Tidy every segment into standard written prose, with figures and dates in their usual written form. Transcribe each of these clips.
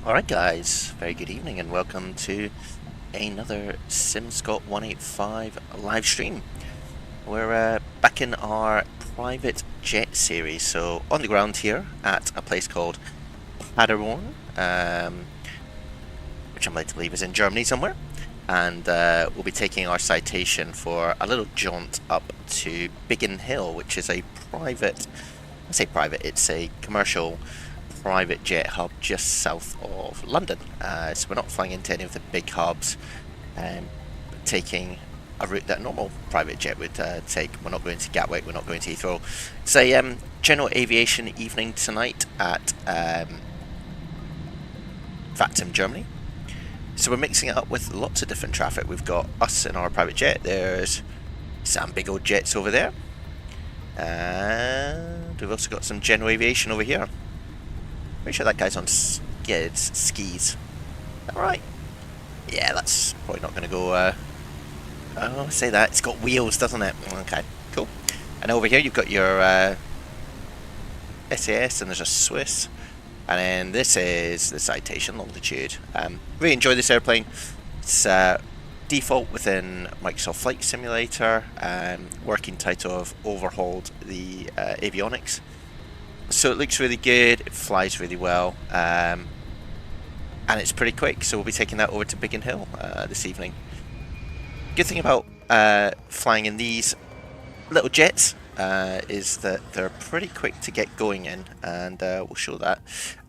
Alright guys, very good evening and welcome to another SimScott185 live stream. We're back in our private jet series, so on the ground here at a place called Paderborn, which I'm led to believe is in Germany somewhere, and we'll be taking our citation for a little jaunt up to Biggin Hill, which is a private, I say private, it's a commercial private jet hub just south of London. So we're not flying into any of the big hubs, taking a route that a normal private jet would take. We're not going to Gatwick, we're not going to Heathrow. It's a general aviation evening tonight at VATSIM, Germany. So we're mixing it up with lots of different traffic. We've got us in our private jet, there's some big old jets over there, and we've also got some general aviation over here. Pretty sure that guy's on skis. Alright. Yeah, that's probably not going to go... oh, say that. It's got wheels, doesn't it? Okay, cool. And over here you've got your SAS, and there's a Swiss. And then this is the Citation Longitude. Really enjoy this airplane. It's default within Microsoft Flight Simulator. Working title of Overhauled the Avionics. So it looks really good, it flies really well, and it's pretty quick, so we'll be taking that over to Biggin Hill this evening. Good thing about flying in these little jets is that they're pretty quick to get going in, and we'll show that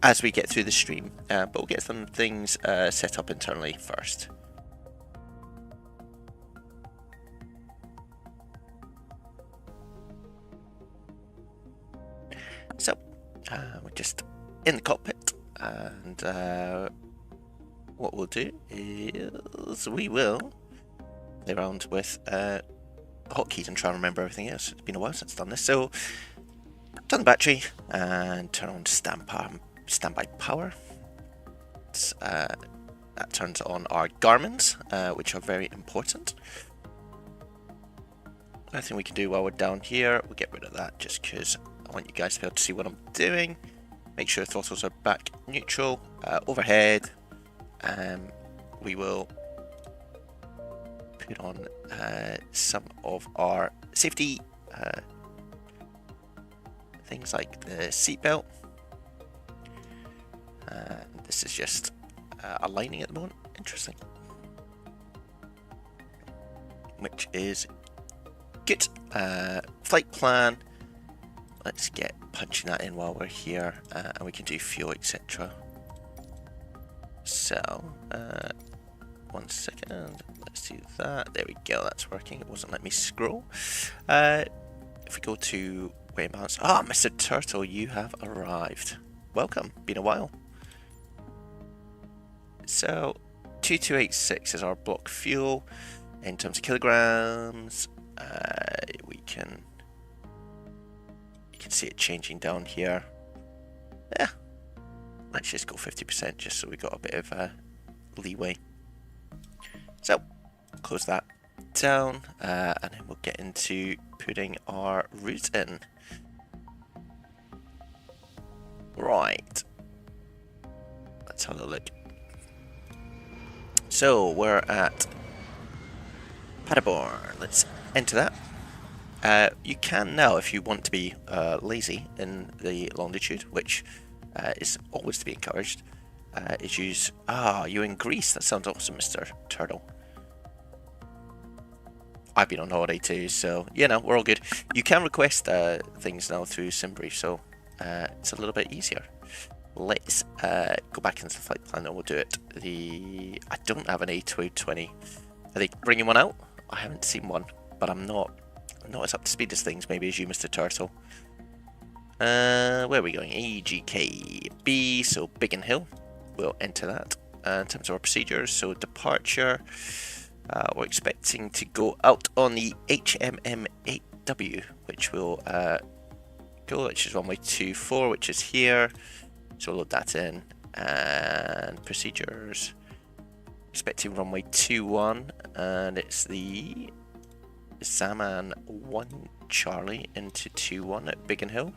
as we get through the stream, but we'll get some things set up internally first. So, we're just in the cockpit, and what we'll do is we will play around with hotkeys and try and remember everything else. It's been a while since I've done this, so turn the battery and turn on standby power. That turns on our Garmins, which are very important. Nothing we can do while we're down here, we'll get rid of that just because I want you guys to be able to see what I'm doing. Make sure the throttles are back neutral. Overhead, we will put on some of our safety things like the seatbelt. This is just aligning at the moment. Interesting. Which is good. Flight plan. Let's get punching that in while we're here, and we can do fuel, etc. So, 1 second. Let's do that. There we go. That's working. It wasn't letting me scroll. If we go to way balance. Ah, Mr. Turtle, you have arrived. Welcome. Been a while. So, 2286 is our block fuel in terms of kilograms. We can. You can see it changing down here. Yeah, let's just go 50% just so we got a bit of leeway. So, close that down, and then we'll get into putting our route in. Right, let's have a look. So, we're at Paderborn. Let's enter that. You can now, if you want to be lazy in the longitude, which is always to be encouraged, is use... Ah, you're in Greece. That sounds awesome, Mr. Turtle. I've been on holiday too, so, you know, we're all good. You can request things now through SimBrief, so it's a little bit easier. Let's go back into the flight plan and we'll do it. I don't have an A220. Are they bringing one out? I haven't seen one, but I'm not as up to speed as things, maybe as you, Mr. Turtle. Where are we going? AGKB, so Biggin Hill. We'll enter that. In terms of our procedures, so departure, we're expecting to go out on the HMM8W, which will go, which is runway 24, which is here. So we'll load that in. And procedures, expecting runway 21, and it's the Zaman 1 Charlie into 21 at Biggin Hill.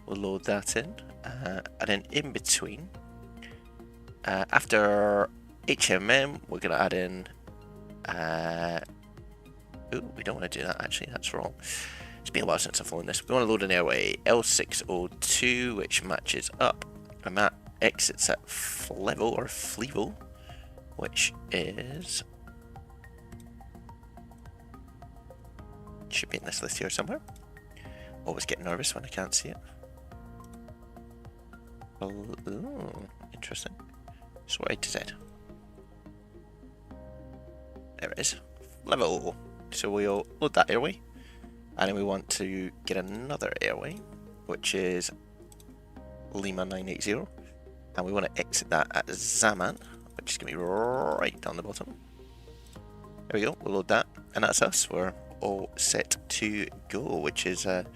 We'll load that in, and then in between After HMM, we're going to add in... ooh, we don't want to do that actually, that's wrong. It's been a while since I've flown this. We want to load an airway L602, which matches up, and that exits at level or flevel, which is... should be in this list here somewhere. Always get nervous when I can't see it. Ooh, interesting. So A to Z. There it is. Level. So we'll load that airway. And then we want to get another airway, which is Lima 980. And we want to exit that at Zaman, which is going to be right down the bottom. There we go, we'll load that. And that's us. We're all set to go, which is... I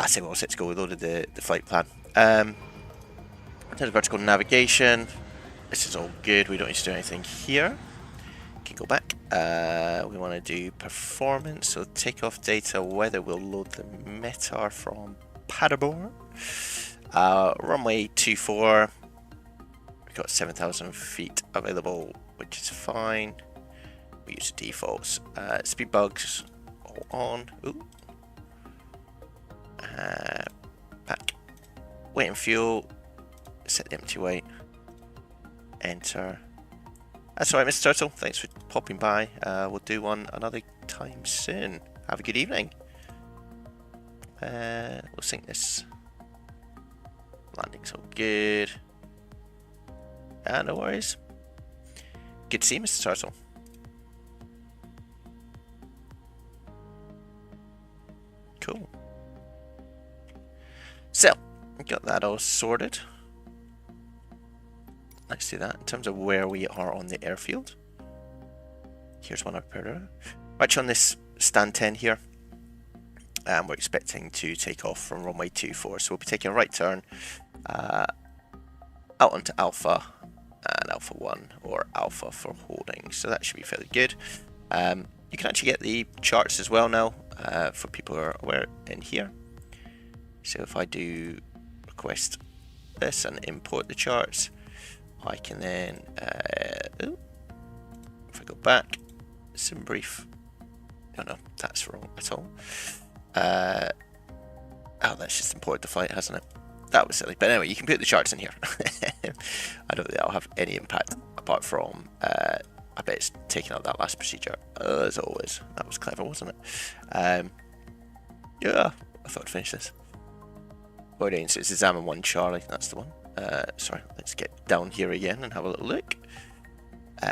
say we're all set to go. We loaded the flight plan. In terms of vertical navigation, this is all good. We don't need to do anything here. Can go back. We want to do performance, so takeoff data, weather. We'll load the METAR from Paderborn. Runway 24. We've got 7,000 feet available, which is fine. We use the defaults. Speed bugs all on. Ooh. Back. Weight and fuel. Set the empty weight. Enter. That's alright, Mr. Turtle. Thanks for popping by. We'll do one another time soon. Have a good evening. We'll sync this. Landing's all good. No worries. Good to see you, Mr. Turtle. Cool. So, we got that all sorted. Let's do that in terms of where we are on the airfield. Here's one I've prepared. Right on this stand 10 here. And we're expecting to take off from runway 24. So we'll be taking a right turn out onto Alpha and Alpha 1, or Alpha for holding. So that should be fairly good. You can actually get the charts as well now for people who are aware in here. So if I do request this and import the charts, I can then, if I go back, sim brief, no, that's wrong at all. Oh, that's just imported the flight, hasn't it? That was silly. But anyway, you can put the charts in here. I don't think that'll have any impact apart from, I bet it's taking out that last procedure, as always. That was clever, wasn't it? Yeah, I thought I'd finish this. So it's the Zaman 1 Charlie, that's the one. Sorry, let's get down here again and have a little look. No,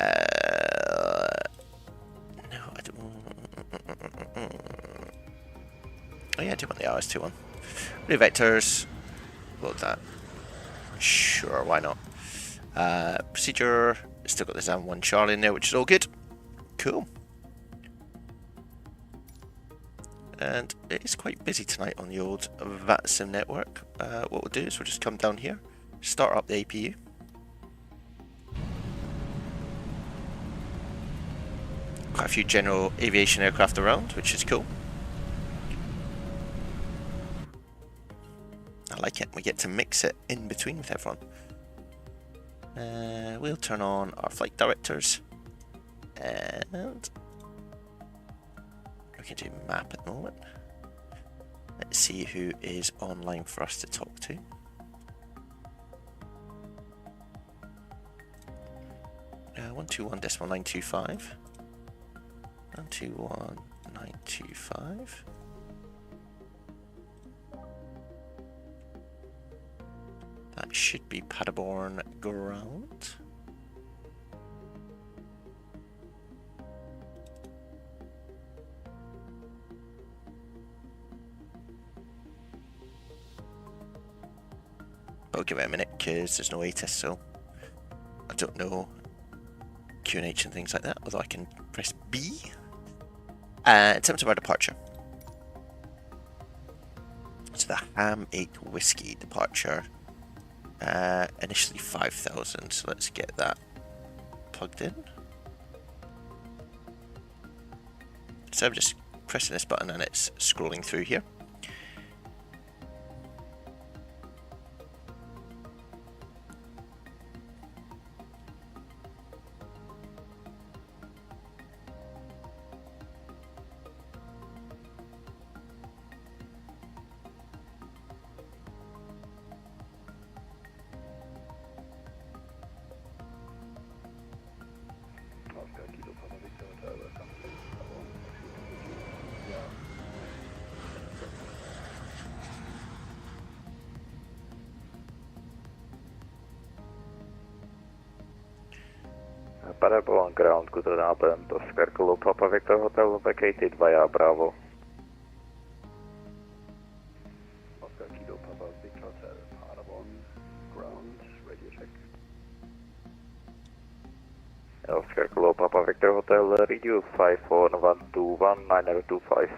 I don't. Oh yeah, I do want the RS2 one. New vectors. Load that. Sure, why not? Procedure. Still got the Zaman 1 Charlie in there, which is all good. Cool. And it is quite busy tonight on the old VATSIM network. What we'll do is we'll just come down here, start up the APU. Quite a few general aviation aircraft around, which is cool. I like it. We get to mix it in between with everyone. We'll turn on our flight directors. And we can do map at the moment. Let's see who is online for us to talk to. Uh, 121.925. 121.925. That should be Paderborn ground. I'll give it a minute because there's no ATIS, so I don't know QNH and things like that, although I can press B. In terms of our departure, so the Ham 8 Whiskey departure, initially 5,000, so let's get that plugged in. So I'm just pressing this button and it's scrolling through here. Paderborn ground, guten Abend, Oscar Kilo Papa Victor Hotel vacated via Bravo. Oscar Kilo Papa Victor Hotel, Paderborn ground, radio check. Oscar Kilo Papa Victor Hotel, radio 541219025.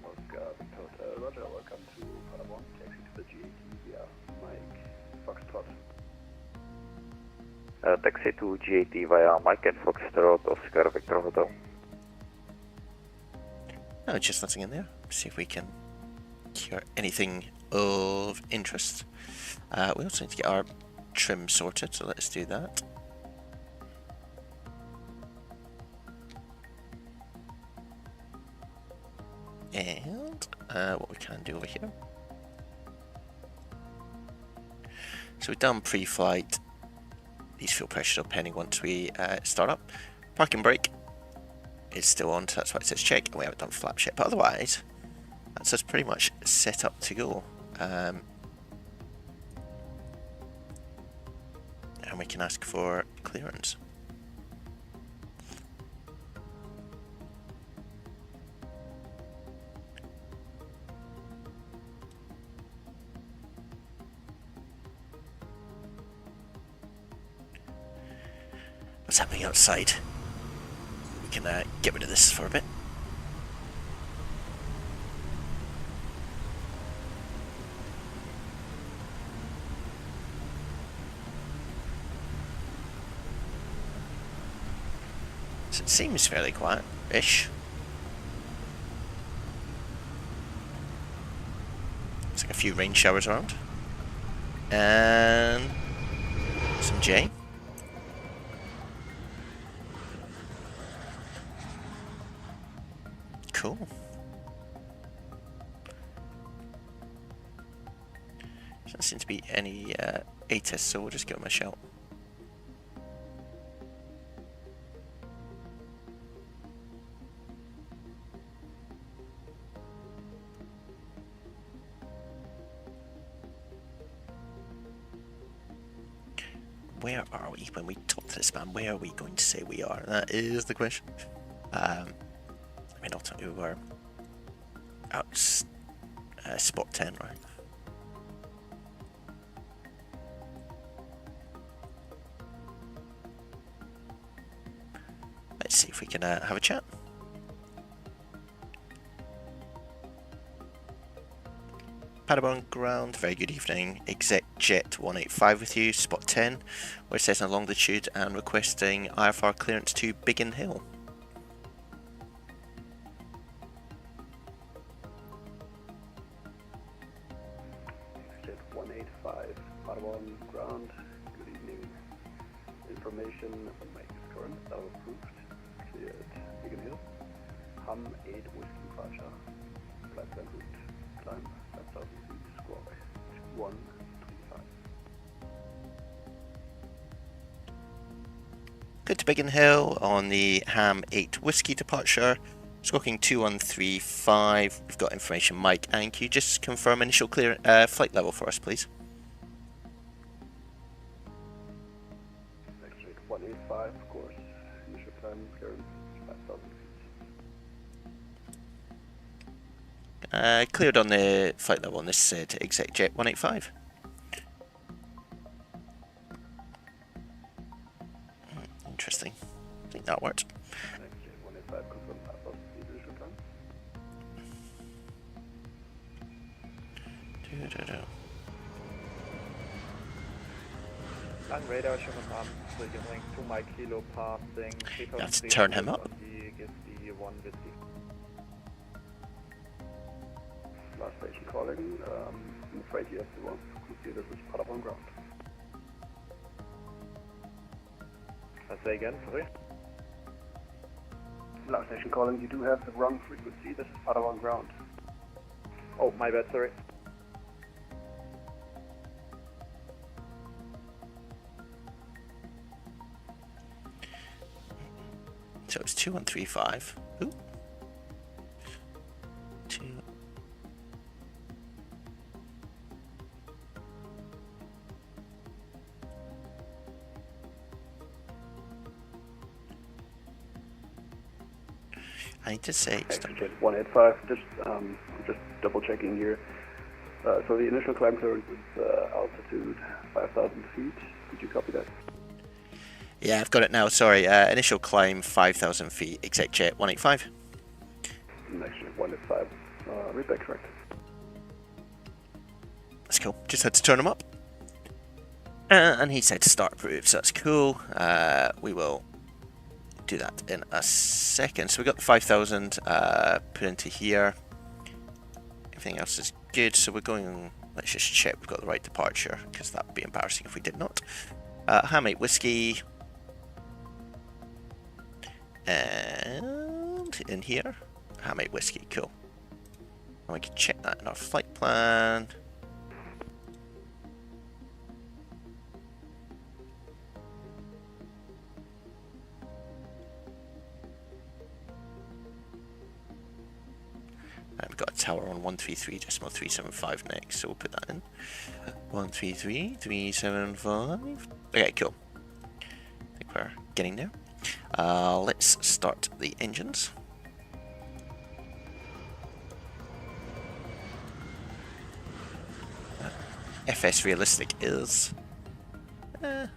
Oscar Victor Hotel, Roger, welcome to Paderborn, taxi to the GAT via Mike Foxtrot. Taxi to GAT via Mike and Foxtrot, Oscar Victor Hotel. Oh, just nothing in there. See if we can hear anything of interest. We also need to get our trim sorted, so let's do that. And what we can do over here. So we've done pre-flight. These fuel pressures are pending once we start up. Parking brake is still on, so that's why it says check, and we haven't done flap yet. But otherwise, that's us pretty much set up to go. And we can ask for clearance. What's happening outside? We can get rid of this for a bit. So it seems fairly quiet-ish. Looks like a few rain showers around. And some J. Cool. Doesn't seem to be any ATIS, so we'll just give them a shout. Where are we when we talk to this man? Where are we going to say we are? That is the question. I mean, ultimately we were out spot 10, right? Let's see if we can have a chat. Paderborn ground, very good evening. Exec Jet 185 with you, spot 10. We're Cessna Longitude and requesting IFR clearance to Biggin Hill. Jet 185, Paderborn ground, good evening. Information, Mike is current, now approved, cleared Biggin Hill. Ham 8 Whiskey departure, flight plan route, climb 5,000 feet, squawk 135. Good to Biggin Hill on the Ham 8 Whiskey departure. Squawking 2135. We've got information, Mike, and can you just confirm initial clear flight level for us, please? X-ray 185, of course. Initial time clearance 5,000 feet. Cleared on the flight level on this to Exec Jet 185. Interesting. I think that worked. X-ray 185, confirm 5,000 feet initial time. Lang radar, schönen guten Abend. Signaling 2 Mike Kilo passing. Let's turn him up. Last station calling. I'm afraid you have to want to see this is Paderborn ground. Say again, sorry. Last station calling, you do have the wrong frequency. This is Paderborn ground. Oh, my bad, sorry. So it's 2135. Ooh. 2. I need to say Exit 185, just double checking here. So the initial climb clearance is altitude 5,000 feet. Did you copy that? Yeah, I've got it now, sorry. Initial climb 5,000 feet, exec jet 185. Actually 185, read that correct. That's cool, just had to turn them up. And he said start approved, so that's cool. We will do that in a second. So we got the 5,000 put into here. Everything else is good, so we're going, let's just check we've got the right departure, because that would be embarrassing if we did not. Ham 8 whiskey. And in here, Ham 8 whiskey, cool. And we can check that in our flight plan. We've got a tower on 133.375 next, so we'll put that in. 133.375. Okay, cool. I think we're getting there. Let's start the engines. FS realistic is. Let's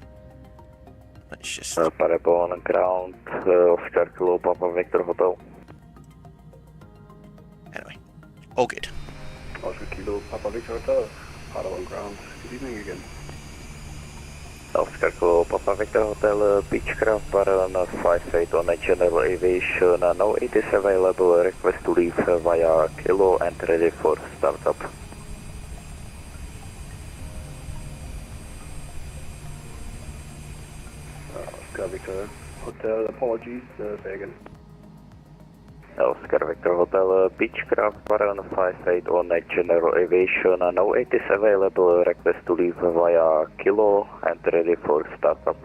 just. Parabol on ground, Oscar Kilo Papa Victor Hotel. Anyway, all good. Oscar Kilo Papa Victor Hotel, Parabol on ground. Good evening again. Oscar Kilo Papa Victor Hotel, Beechcraft Baron 58 on a general aviation. No, it is available. Request to leave via Kilo and ready for startup. Oscar Victor Hotel, apologies, say again. Oscar Victor Hotel, Beechcraft Baron 58 on a general aviation. No, it is available. Request to leave via Kilo and ready for startup.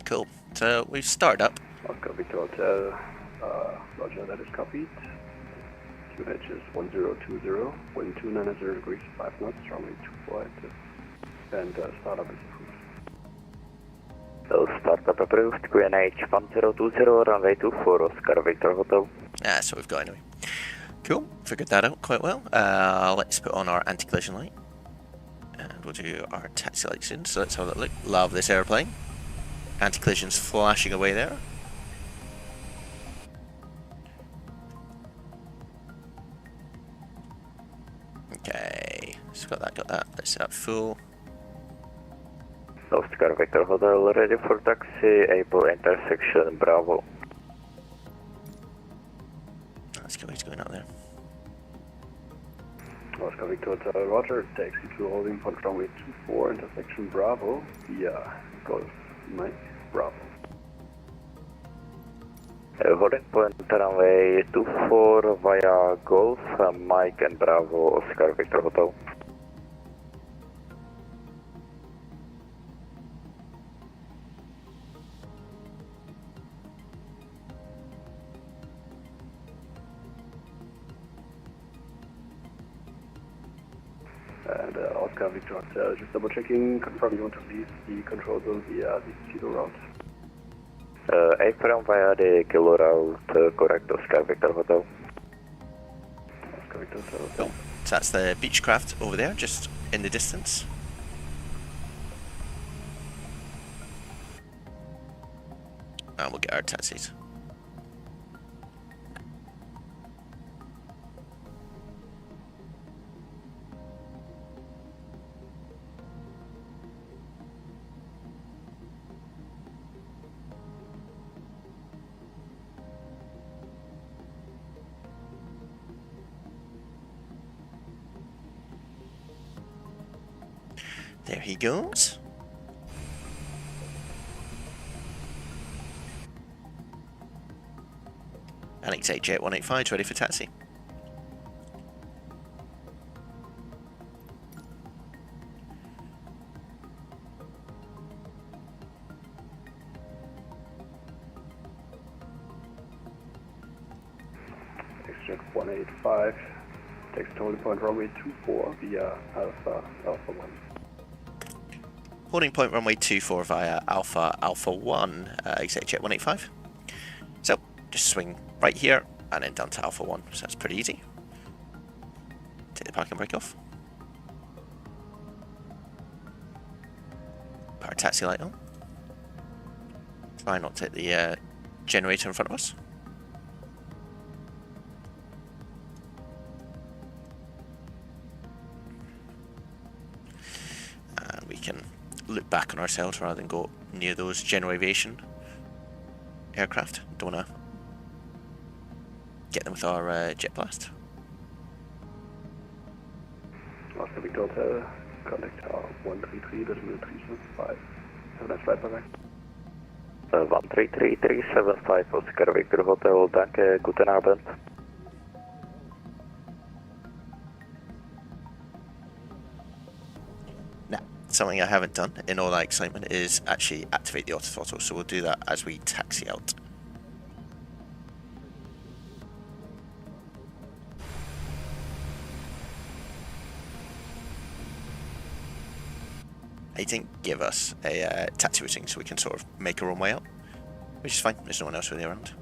Cool. So we've started up. Oscar Victor Hotel, Roger, that is copied. QNH is 1020, wind 290 degrees, 5 knots, runway 24 active, and startup is approved. So startup approved, QNH 1020, runway 24, Oscar Victor Hotel. That's what we've got anyway. Cool, figured that out quite well. Let's put on our anti-collision light. And we'll do our taxi light soon, so let's have a look. Love this airplane. Anti-collision's flashing away there. Okay, so got that. Let's set up full. Oscar Victor Hotel, ready for taxi, able intersection, Bravo. Let's go, he's going out there. Oscar Victor Hotel, Roger, taxi to holding point runway 24, intersection Bravo, via Golf Mike, Bravo. Holding point runway 24 via Golf, Mike and Bravo, Oscar Victor Hotel. And Oscar Victor Hotel, just double checking, confirm you want to leave the control zone via the Kilo route. Affirm via the Kilo route, correct, Oscar Victor Hotel. Oscar Victor Hotel. Cool. So that's the Beechcraft over there, just in the distance. And we'll get our taxis. There he goes. Alex Jet 185 is ready for taxi. exit 185, takes holding point runway 24 via Alpha 1. Holding point runway 24 via Alpha 1, exit jet 185. So, just swing right here and then down to Alpha 1, so that's pretty easy. Take the parking brake off. Power taxi light on. Try not to hit the generator in front of us. And we can look back on ourselves rather than go near those general aviation aircraft. Don't want to get them with our jet blast. Oscar Victor Hotel, contact tower 133.375. Have a nice flight, bye-bye. 133.375, Oscar Victor Hotel, danke, guten Abend. Now, something I haven't done in all that excitement is actually activate the autothrottle, so we'll do that as we taxi out. It didn't give us a taxi routing, so we can sort of make our own way out, which is fine, there's no one else really around.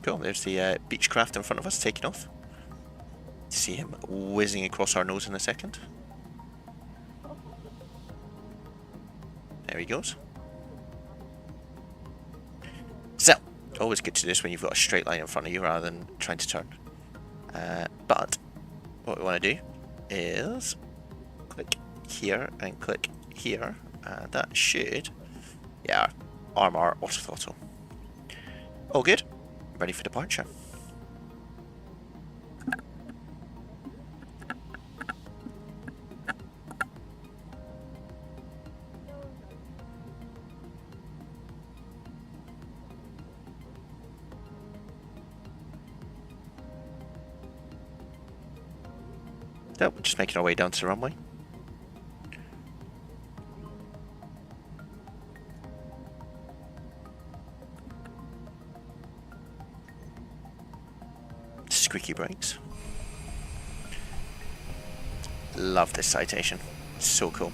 Cool, there's the Beechcraft in front of us taking off. See him whizzing across our nose in a second. There he goes. So, always good to do this when you've got a straight line in front of you rather than trying to turn. But what we want to do is click here and click here, and that should, yeah, arm our autothrottle. All good, ready for departure. So, we're just making our way down to the runway. Squeaky brakes. Love this citation. It's so cool.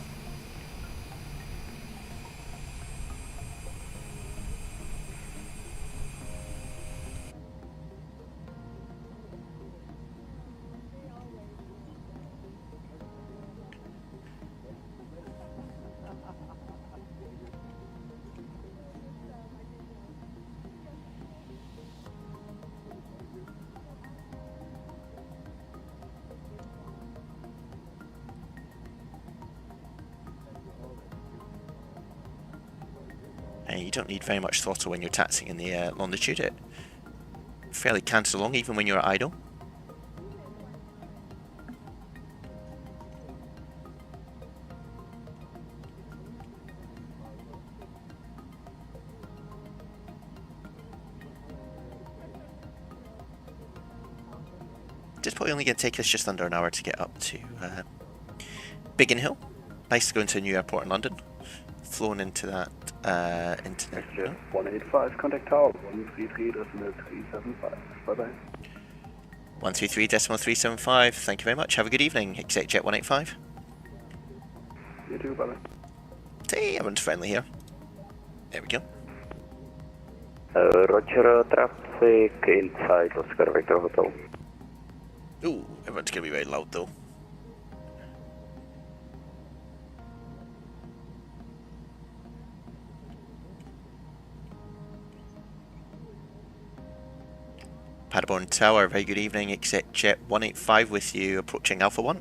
And you don't need very much throttle when you're taxiing in the Longitude. It fairly canters along even when you're idle. It's probably only going to take us just under an hour to get up to Biggin Hill. Nice to go into a new airport in London. Flown into that, into the... Exit 185, contact tower 133.375. Bye-bye. 133.375, thank you very much. Have a good evening. Exit jet 185. You too, bye-bye. Hey, everyone's friendly here. There we go. Roger, traffic inside Oscar Victor Hotel. Ooh, everyone's going to be very loud though. Paderborn Tower, very good evening. Exit jet 185 with you, approaching Alpha 1.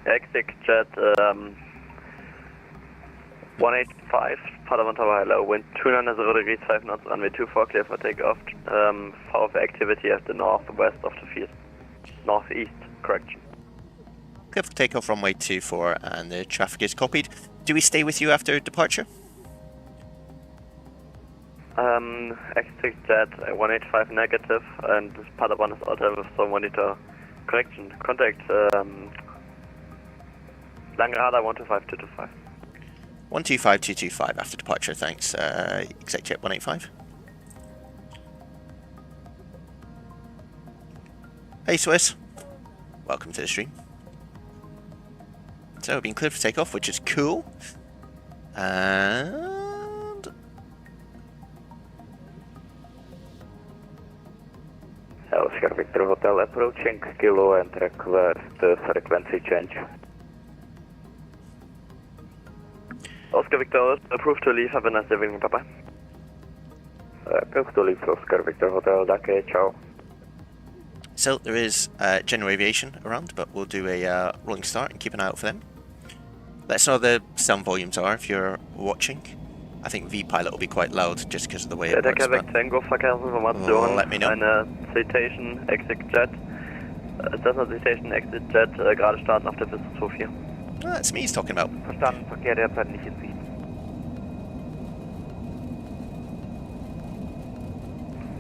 Exit jet 185, Paderborn Tower, hello. Wind 290 degrees, 5 knots, runway 24, clear for takeoff. Power for activity at the northwest of the field. Northeast, correction. Clear for takeoff, runway 24, and the traffic is copied. Do we stay with you after departure? Exit jet 185 negative, and Padawan is out with some monitor correction. Contact Langrada 125225. 125225 after departure, thanks. Exec jet 185. Hey Swiss, welcome to the stream. So we've been cleared for takeoff, which is cool. And Oscar Victor Hotel approaching Kilo and request frequency change. Oscar Victor, approved to leave. Have a nice evening, Papa. Approved to leave Oscar Victor Hotel, Dake, ciao. so there is general aviation around, but we'll do a rolling start and keep an eye out for them. Let us know what the sound volumes are if you're watching. I think VPilot will be quite loud just because of the way it works. Tango Verkehrsinformation. Let me know. Eine Citation, Exit Jet. Cessna Citation, Exit Jet, gerade starten auf der Piste 24. Ah, that's me he's talking about. Verstanden, Verkehr derzeit nicht in Sicht.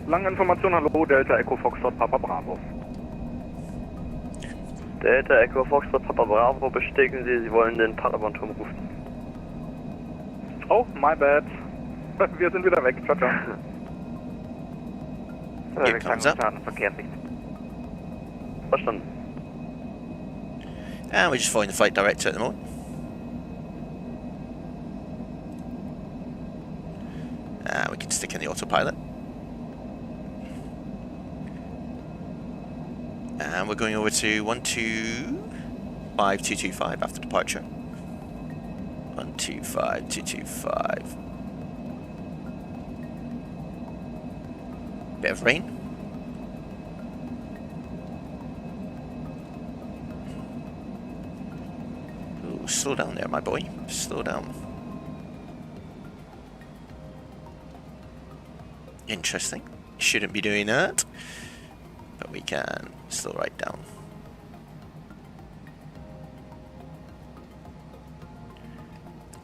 Lange Information, hallo, Delta Echo Foxtrot Papa Bravo. Delta Echo Foxtrot Papa Bravo, bestätigen Sie, Sie wollen den Padawan-Turm rufen. Oh, my bad. Wir sind wieder weg. Ciao, ciao. Here comes up. Verkehrssicht. Verstanden. And we're just following the flight director at the moment. We can stick in the autopilot. And we're going over to 125225 after departure. 125225. Bit of rain. Ooh, slow down there, my boy. Slow down. Interesting. Shouldn't be doing that. But we can slow right down.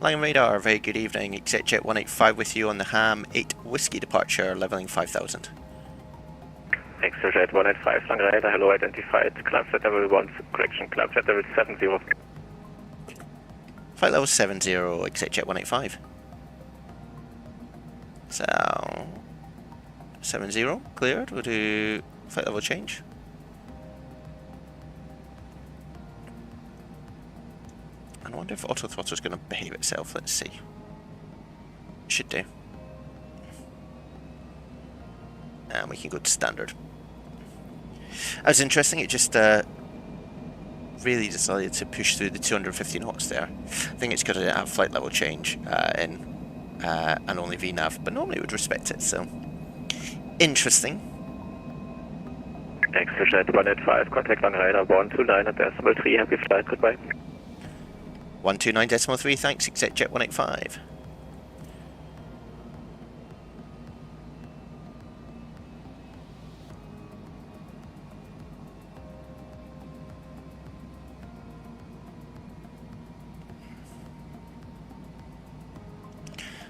Line radar, very good evening. Exec jet 185 with you on the Ham 8 Whiskey departure, leveling 5000. Exit jet 185, Lang radar, hello, identified. Climb set level 1, correction, climb set level 70. Flight level 70, exec jet 185. So, 70, cleared. We'll do flight level change. I wonder if auto throttle is going to behave itself. Let's see. It should do. And we can go to standard. That was interesting. It just really decided to push through the 250 knots there. I think it's because I didn't have flight level change in and only VNAV, but normally it would respect it. So interesting. Exit jet 185, contact Lang radar 129 at decimal 3, happy flight, goodbye. 129.3, thanks, exec jet 185.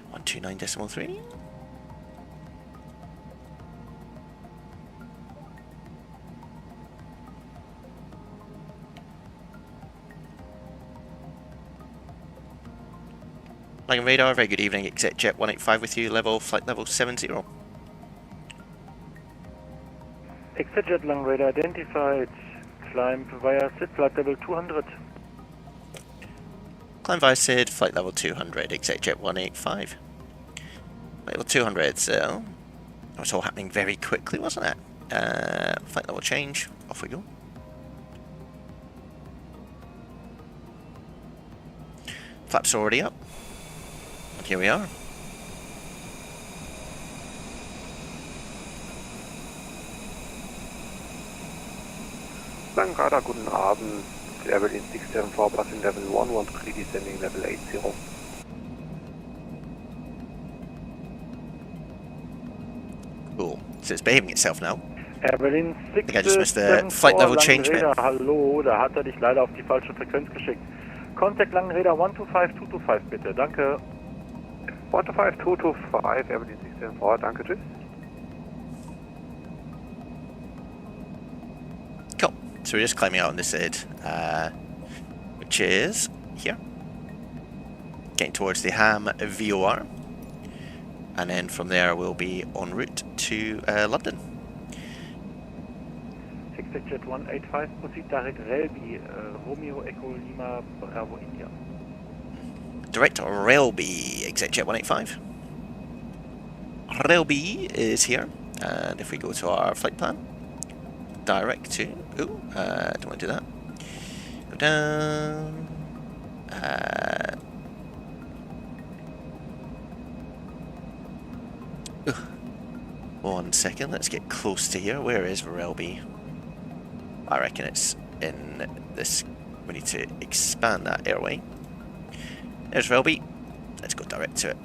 One 29.3. Line radar, very good evening, exec jet 185 with you, flight level 70. Exit jet Lang radar identified. Climb via SID flight level 200. Climb via SID, flight level 200, exec jet 185. Level 200, so that was all happening very quickly, wasn't it? Flight level change, off we go. Flaps are already up. Here we are. Lang radar, guten Abend. Airline 674 passing level 113 descending level 80. Cool. So it's behaving itself now. Airline I think I just missed the flight level change bit. Hallo, da hat dich leider auf die falsche Frequenz geschickt. Contact Lang radar 125 225 bitte, danke. 125 225, Airline Vorher, danke, tschüss. Cool. So we're just climbing out on this side, which is here. Getting towards the Ham VOR. And then from there we'll be en route to London. ExecJet 185, proceed direct Railby, Romeo Echo Lima Bravo India. Direct Railby, ExecJet 185. Railby is here, and if we go to our flight plan, direct to, don't want to do that, go down, 1 second, let's get close to here. Where is Railby? I reckon it's in this, we need to expand that airway. There's Railby, let's go direct to it.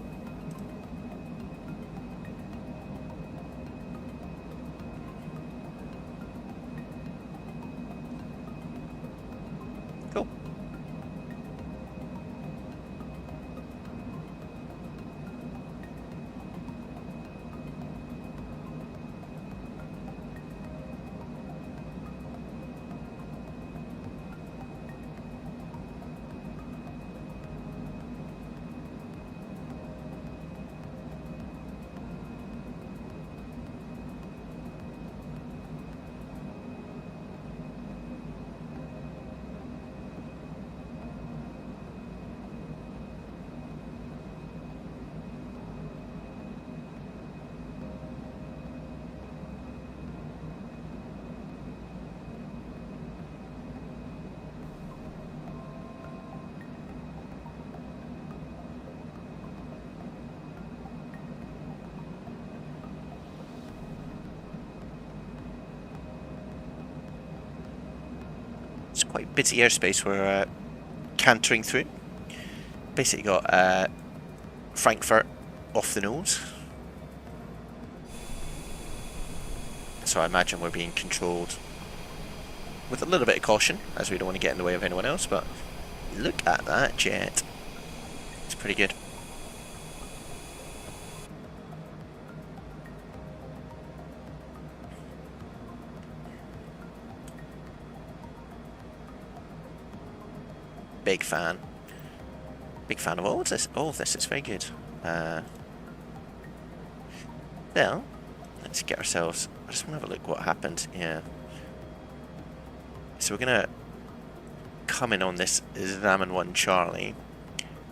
Cool. It's quite busy airspace we're cantering through. Basically got Frankfurt off the nose. So I imagine we're being controlled with a little bit of caution, as we don't want to get in the way of anyone else, but look at that jet. It's pretty good. Big fan. Big fan of all of this. All of this. It's very good. Now, let's get ourselves. I just want to have a look what happened. Yeah. So we're gonna come in on this Zaman 1 Charlie,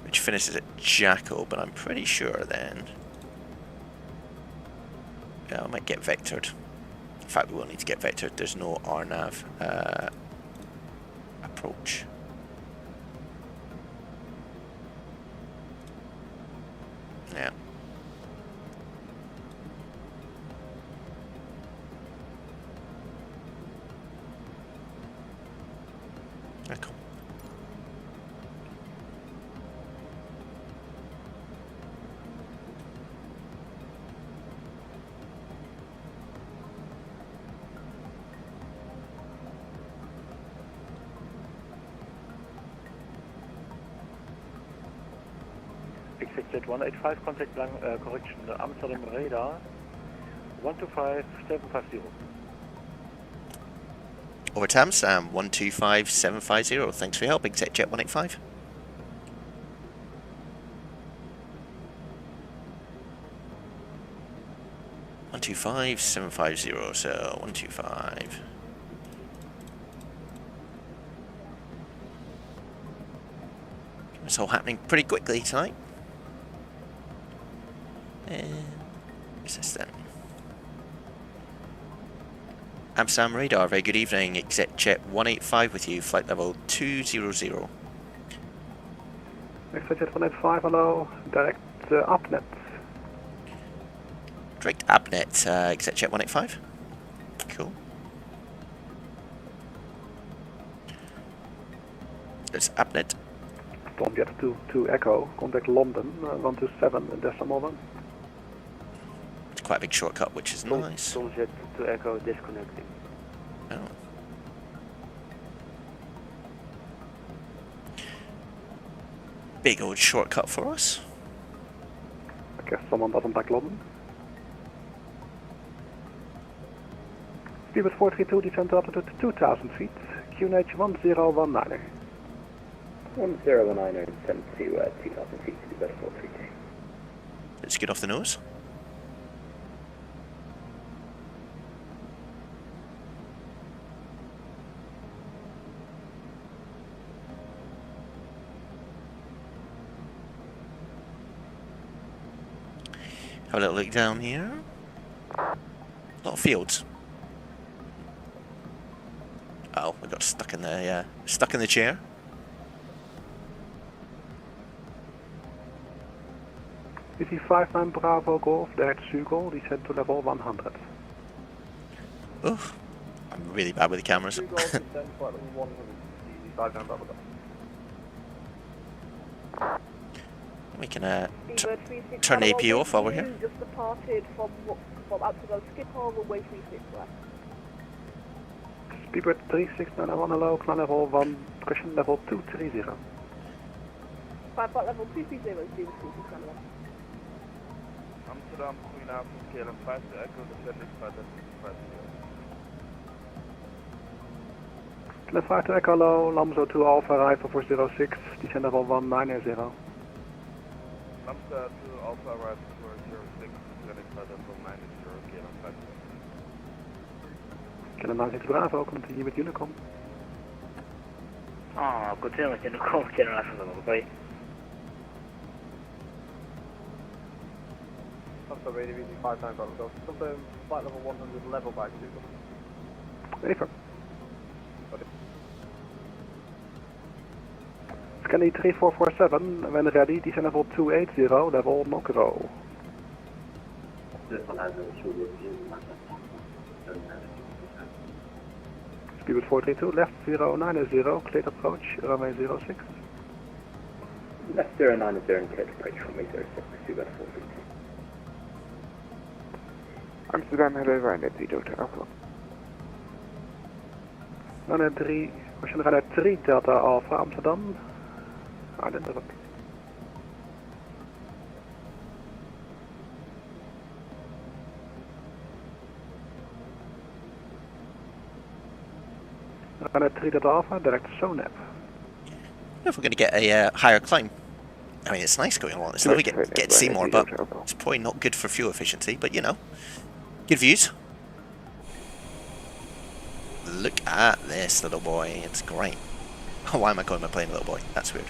which finishes at Jackal, but I'm pretty sure then. Yeah, I might get vectored. In fact, we won't need to get vectored. There's no RNAV approach. Yeah. Cool. ExecJet 185, contact correction, Amsterdam radar, 125750. Over to Amsterdam, 125750. Thanks for your help, ExecJet 185. One 125750, so 125. It's all happening pretty quickly tonight. What's this then? Amsterdam radar, very good evening. ExecJet 185 with you, flight level 200. ExecJet 185, hello, direct APNet. Direct APNet, ExecJet 185. Cool. There's APNet. Tom Jet 2 Echo, contact London, 127 decimal 1. It's quite a big shortcut, which is nice. Tom Jet 2 Echo disconnecting. Oh. Big old shortcut for us. I guess someone doesn't like London. Speedbird 432, descend to altitude 2000 feet, QNH 1019er. 1019er, descend to 2000 feet, Speedbird 432. Let's get off the nose. Have a little look down here. A lot of fields. Oh, we got stuck in the chair. BT59 Bravo Golf, direct Sugo, descend to level 100. Oof. I'm really bad with the cameras. We can turn AP off while we're here. Just departed from Amsterdam Schiphol, runway 36 left. Speedbird 3691 hello, climb level 1, question level 230. 5 level 230, Speedbird 3691. Amsterdam, goedenavond, KLM 5 to Echo, descending 550. KLM 5 to Echo hello, Lamzo 2 Alpha, arrival for 06, descend level 190. Amsterdam 2 Alpha, arrival for 06, descending 590, KLM 5 to Echo. KLM 96 Bravo, continue with Unicom. Continue with Unicom, KLM 96 Bravo. So radio using 5 times on so confirm flight level 100 level by 2. Ready for. Scanny 3447, when ready, descend level 280, level Nokro. Speedbird 432, left 090, cleared approach, runway 06. Left 090 and cleared approach from me 06, Speedbird 432. Amsterdam, hello, Ryanair 3 Delta Alpha. Ryanair 3, question Ryanair 3 Delta Alpha, Amsterdam. Eindelijk. Ryanair 3 Delta Alpha, direct SONAP. If we're going to get a higher climb. I mean, it's nice going along this level, we get to see more, but it's probably not good for fuel efficiency, but you know. Good views. Look at this little boy, it's great. Oh, why am I calling my plane a little boy? That's weird.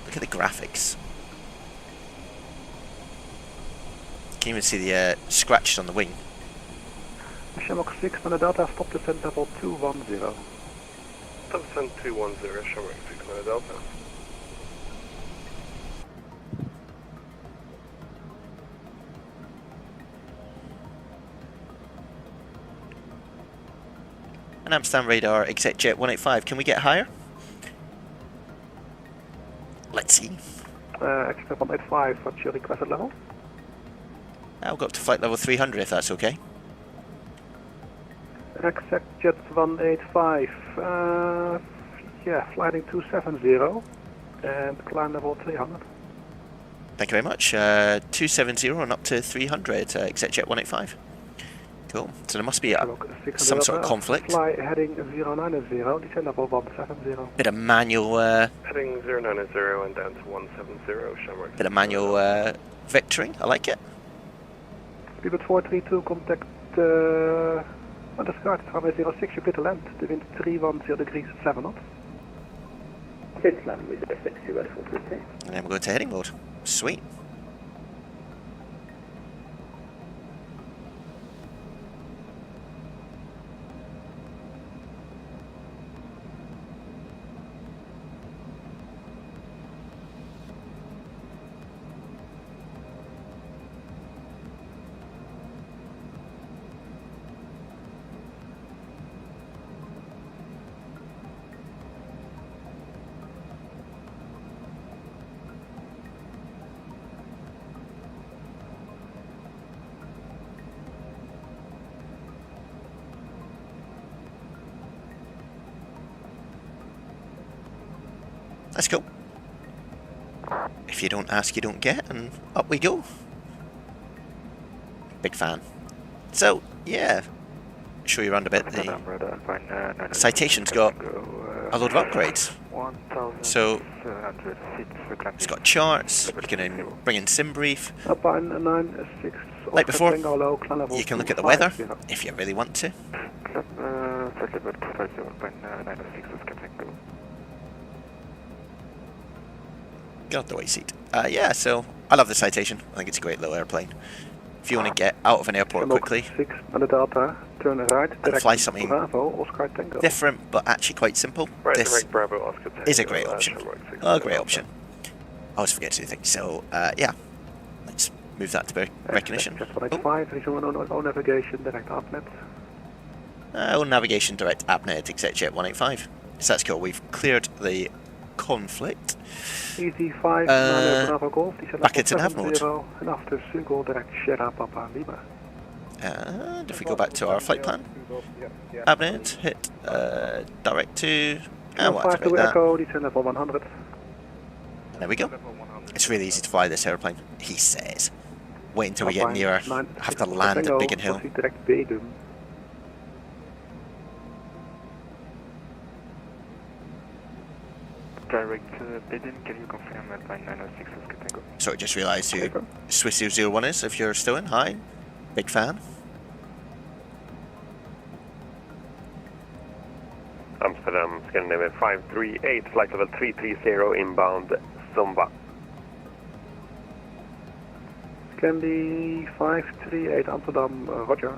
Look at the graphics. You can even see the scratches on the wing. Shamrock 6 on the Delta, stop descent level 210. Stop descent 210, Shamrock 6 on the Delta. An Amsterdam radar, ExecJet 185. Can we get higher? Let's see. ExecJet 185, what's your requested level? I'll go up to flight level 300 if that's okay. ExecJet 185, yeah, flighting 270 and climb level 300. Thank you very much. 270 and up to 300, ExecJet 185. Cool. So there must be some sort of conflict. Fly heading 090, descend level 170. Bit of manual. Heading 090 and down to 170, Shamrock. Bit of manual vectoring. I like it. Speedbird 432, contact underscore runway 06, you clear to land. The wind 310 degrees 7 knots. Clear to land with 06, Speedbird 432. And then we're going to heading mode. Sweet. Let's go. If you don't ask, you don't get, and up we go. Big fan. So, yeah. show you around a bit. The Citation's got a load of upgrades. So it's got charts, you can bring in SimBrief. Like before, you can look at the weather if you really want to. Get out the way seat. Yeah, so I love the Citation. I think it's a great little airplane. If you want to get out of an airport quickly and fly something different but actually quite simple, this is a great option. A great option. I always forget to do things. So yeah, let's move that to recognition. Oh, navigation, direct AppNet. Navigation, direct AppNet, exec 185. So that's cool. We've cleared the conflict. Back into nav mode. And if we go back to our flight plan, AppNet, hit direct to, and we'll activate that. And there we go. It's really easy to fly this airplane, he says. Wait until we get nearer. Have to land at Biggin Hill. Direct Biggin, can you confirm at 906 is Catango? So I just realised who Swiss 001 is, if you're still in. Hi, big fan. Amsterdam, Scandinavia 538, flight level 330 inbound Zumba. Scandi 538 Amsterdam, Roger.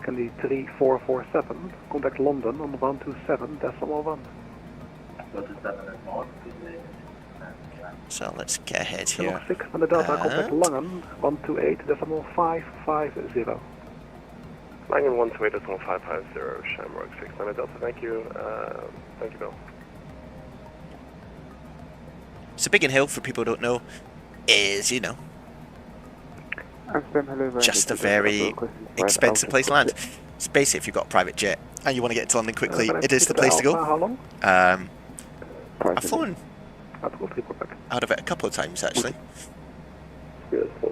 Scandi 3447, contact London on 127.1. So let's get ahead here. 6 on the Delta, contact Langen 128.550. Langen 128.550, Shamrock 6 on the Delta, thank you. Thank you, Bill. So Biggin Hill, for people who don't know, is, you know, just a very expensive place to land. It's basically if you've got a private jet and you want to get to London quickly, it is the place to go. How long? I've flown out of it a couple of times actually.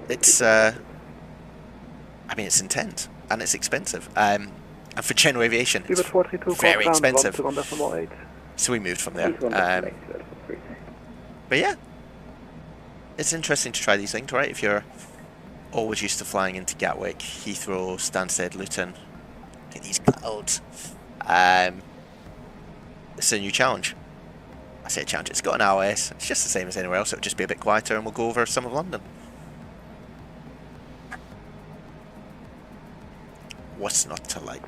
It's, I mean, it's intense and it's expensive. And for general aviation, it's very expensive. So we moved from there. But yeah, it's interesting to try these things, right? If you're always used to flying into Gatwick, Heathrow, Stansted, Luton, to these clouds, it's a new challenge. I say a challenge, it's got an IOS, it's just the same as anywhere else, it'll just be a bit quieter and we'll go over some of London. What's not to like?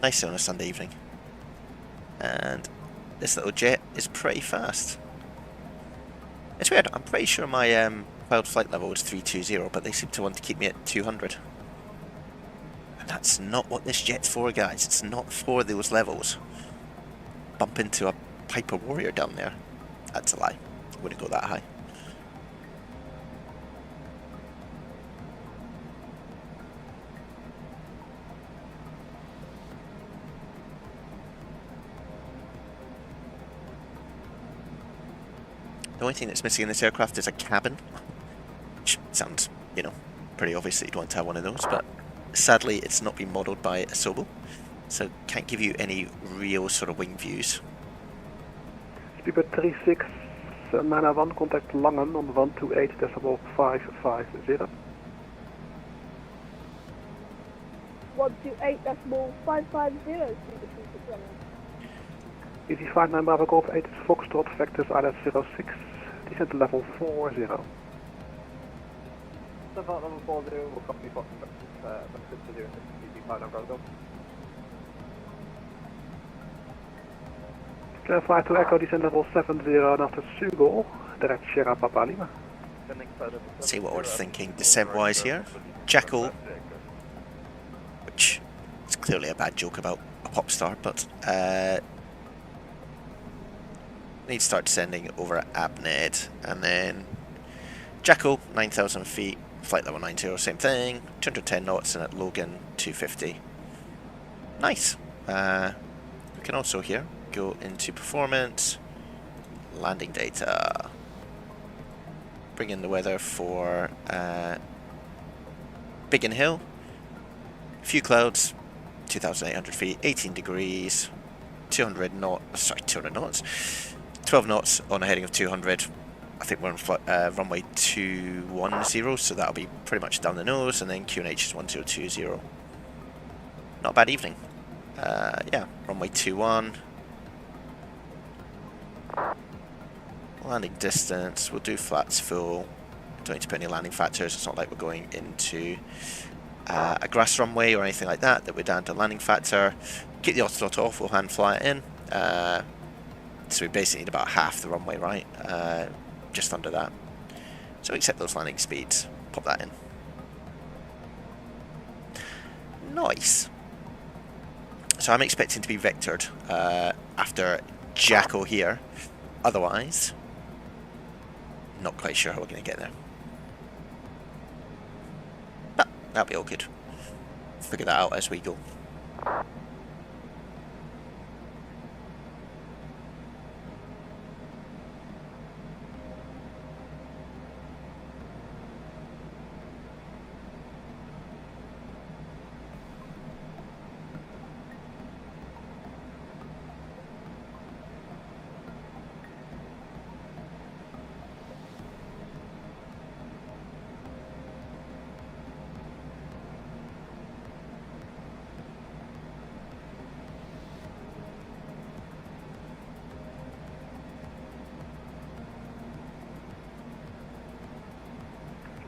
Nice on a Sunday evening. And this little jet is pretty fast. It's weird, I'm pretty sure my filed flight level was 320, but they seem to want to keep me at 200. And that's not what this jet's for, guys. It's not for those levels. Bump into a Piper Warrior down there. That's a lie. I wouldn't go that high. The only thing that's missing in this aircraft is a cabin, which sounds, you know, pretty obvious that you'd want to have one of those, but sadly it's not been modelled by Asobo, so can't give you any real sort of wing views. Speedbird 3691, contact Langen on 128.550. 128.550. Easy 59 Bravo Golf 8 Foxtrot, Vectors ILS 06, descent to level 40. Level 40, we'll copy Foxtrot, Vectors to 06, easy 59 Bravo Golf. Clarify to Echo, descent level 70 and after Sugol, direct Sierra Papa Lima. See what we're thinking descent-wise here. Jackal, which is clearly a bad joke about a pop star, but need to start descending over at AppNet, and then Jackal 9,000 feet, flight level 90, same thing, 210 knots, and at Logan 250. Nice. We can also here go into performance, landing data. bring in the weather for Biggin Hill. Few clouds, 2,800 feet, 18 degrees, 200 knots, 12 knots on a heading of 200. I think we're on runway 210, so that'll be pretty much down the nose, and then QNH is 1020. Not a bad evening. Yeah, runway 21. Landing distance, we'll do flats full. Don't need to put any landing factors. It's not like we're going into a grass runway or anything like that we're down to landing factor. Keep the autothrottle off, we'll hand fly it in. So we basically need about half the runway, right? Just under that. So accept those landing speeds, pop that in. Nice. So I'm expecting to be vectored after Jacko here. Otherwise, not quite sure how we're going to get there. But that'll be all good. Figure that out as we go.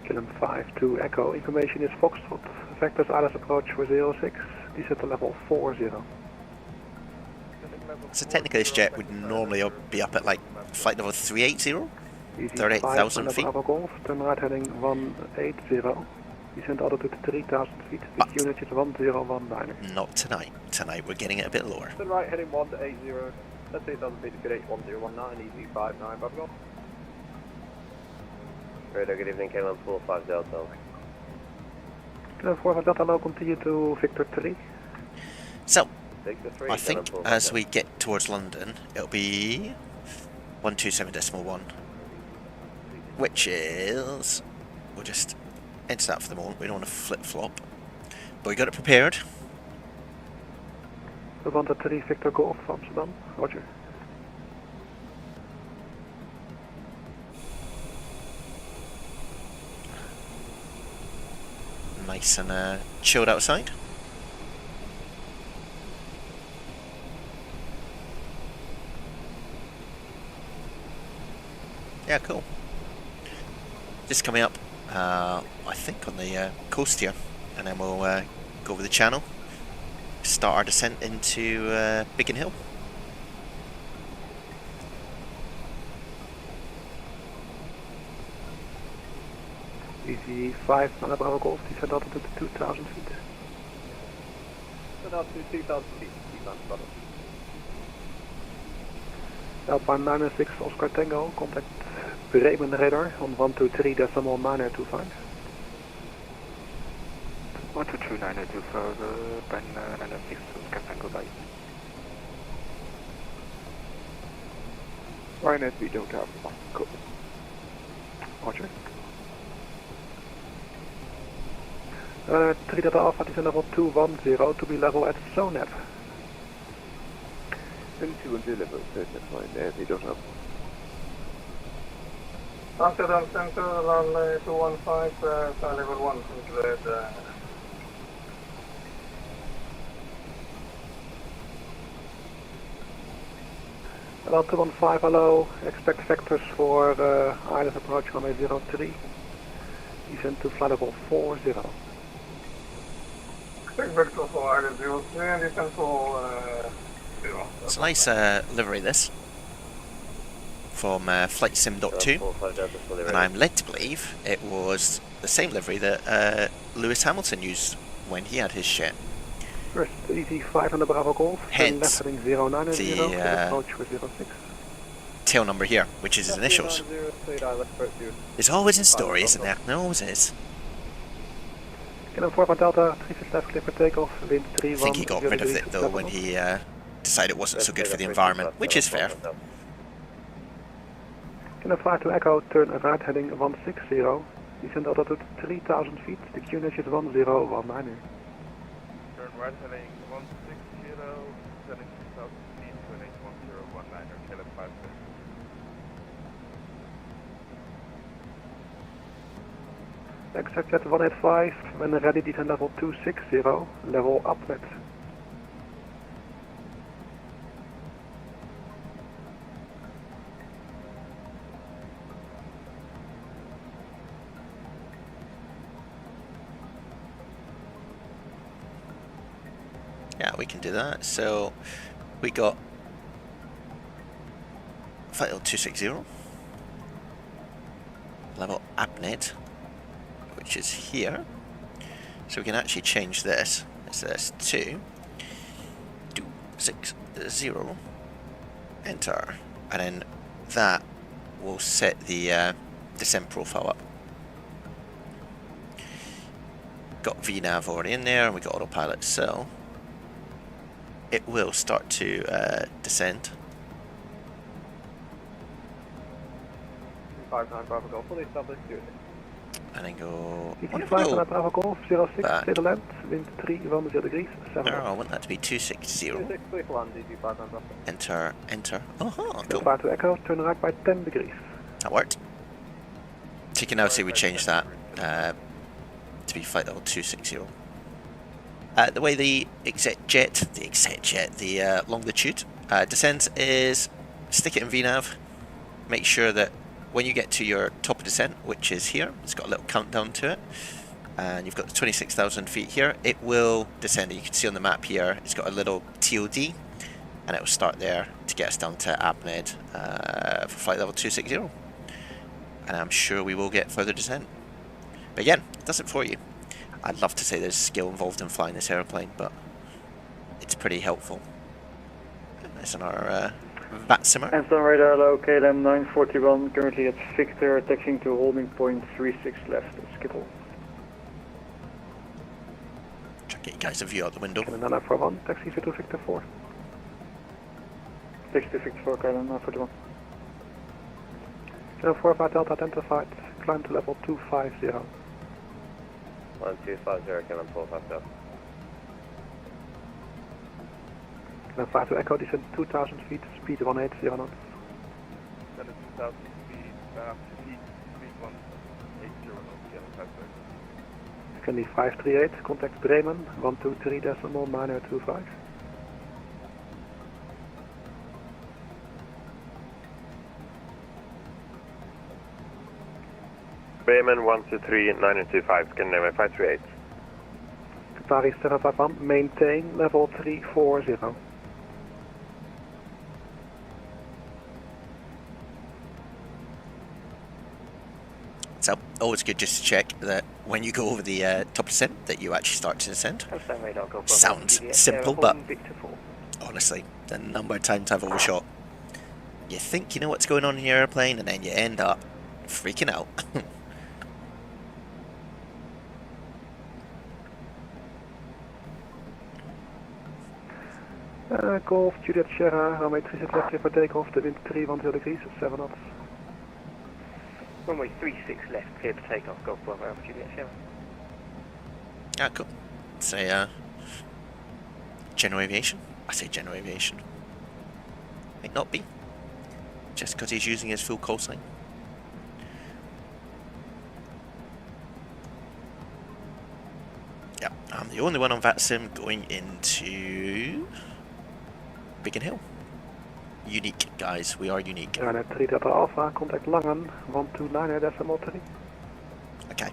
Killam 5 Echo, information is Foxtrot. Vectors ILS approach for 06, descent to level 40. So technically this jet would normally be up at like flight level 380, 38,000 feet. Golf, turn right heading 180, descent altitude 3,000 feet, But unit is 1019. not tonight. Tonight we're getting it a bit lower. Turn right heading 180, that's 8,000 feet to QNH 1019, easy 59, Papa Golf. Radar, good evening, Caleb 45 Delta. Caleb 45 Delta, now continue to Victor 3. So, Victor 3, I think as we get towards London, it'll be 127.1, which is, we'll just enter that for the moment. We don't want to flip-flop, but we got it prepared. Levante 3 Victor Golf, Amsterdam, roger. Nice and chilled outside. Yeah, cool. Just coming up, I think on the coast here, and then we'll go over the channel, start our descent into Biggin Hill. Easy 5 Bravo Golf, descent altitude to 2,000 feet. Turn out to 2,000 feet, Bravo. Alpine 906 Oscar Tango, contact Bremen radar on 123.925. 123.925, Alpine 906 Oscar Tango, bye. Ryanair, we don't have one. Cool. Roger. 3 Delta Alpha, descent level 210 to be level at SONAP. 210 level, that's fine, we don't have. Amsterdam Center, runway 215, level 1, included. Level 215, hello, expect vectors for ILS approach runway 03. Descent to flight level 40. Expect vector for ILS 03 and descent for 0. It's a nice livery this, from FlightSim.2, and I'm led to believe it was the same livery that Lewis Hamilton used when he had his ship. First, easy 500 Bravo Golf, Hence, left heading 090, approach for 06. Tail number here, which is his initials. It's always in story, isn't there? There always is. Killam 4 Delta, 36 left, clear for takeoff, wind 31. I think he got rid of it though when he decided it wasn't so good for the environment, which is fair. Can fly to Echo, turn right heading 160. Descend altitude 3000 feet, the QNH is 1019. Turn right heading 160, descending 2000 feet, QNH 1019, Caleb 56. Exact jet 185, when ready descend level 260, level upwards. Yeah, we can do that. So we got flight level 260, level AppNet, which is here. So we can actually change this. It's this to 260, enter, and then that will set the descent profile up. Got VNav already in there, and we got autopilot, so it will start to descend. 59 Bravo Golf, fully established, And then go. Bravo Golf 06, clear to land, wind 310 degrees, 7 No, I want that to be 260. 26, clear to land, DG 59 Bravo. Enter, enter. Oh, cool. Fly to Echo, turn right by 10 degrees. That worked. So you can now see we changed that to be flight level 260. The way the Longitude descends is stick it in VNav, make sure that when you get to your top of descent, which is here, it's got a little countdown to it, and you've got the 26,000 feet here, it will descend. You can see on the map here, it's got a little TOD, and it will start there to get us down to AppNet for flight level 260. And I'm sure we will get further descent. But again, it does it for you. I'd love to say there's skill involved in flying this airplane, but it's pretty helpful. It's on our VATSIMmer. Anton radar low, KLM 941, currently at Victor, taxiing to holding point 36 left, Schiphol. Try to get you guys a view out the window. KLM 941, taxi to Victor 4. Taxi to Victor 4, KLM 941. Channel 4 by Delta identified, climb to level 250. 1250, KLM 450. Then 5 to Echo, descend 2000 feet, speed 180 knots. Descend 2000 feet, speed 180 knots, KLM 56. Candy 538, contact Bremen, 123.9025. Bremen 123.9025, can name 538. Qatari 751, maintain level 340. So, always good just to check that when you go over the top descent, that you actually start to descend. Sounds simple, but honestly, the number of times I've overshot. You think you know what's going on in your airplane, and then you end up freaking out. Golf, Juliet Sierra, runway 36 left, clear for takeoff, the wind 310 degrees, 7 knots. Runway 36 left, clear to take off, Golf Bravo Alpha Juliet Sierra. Ah, cool. It's a general aviation. I say general aviation. Might not be. Just because he's using his full call sign. Yeah, I'm the only one on VATSIM going into Biggin Hill. Unique, guys. We are unique. Airline 3 Delta Alpha, contact Langen, 129.3. Okay.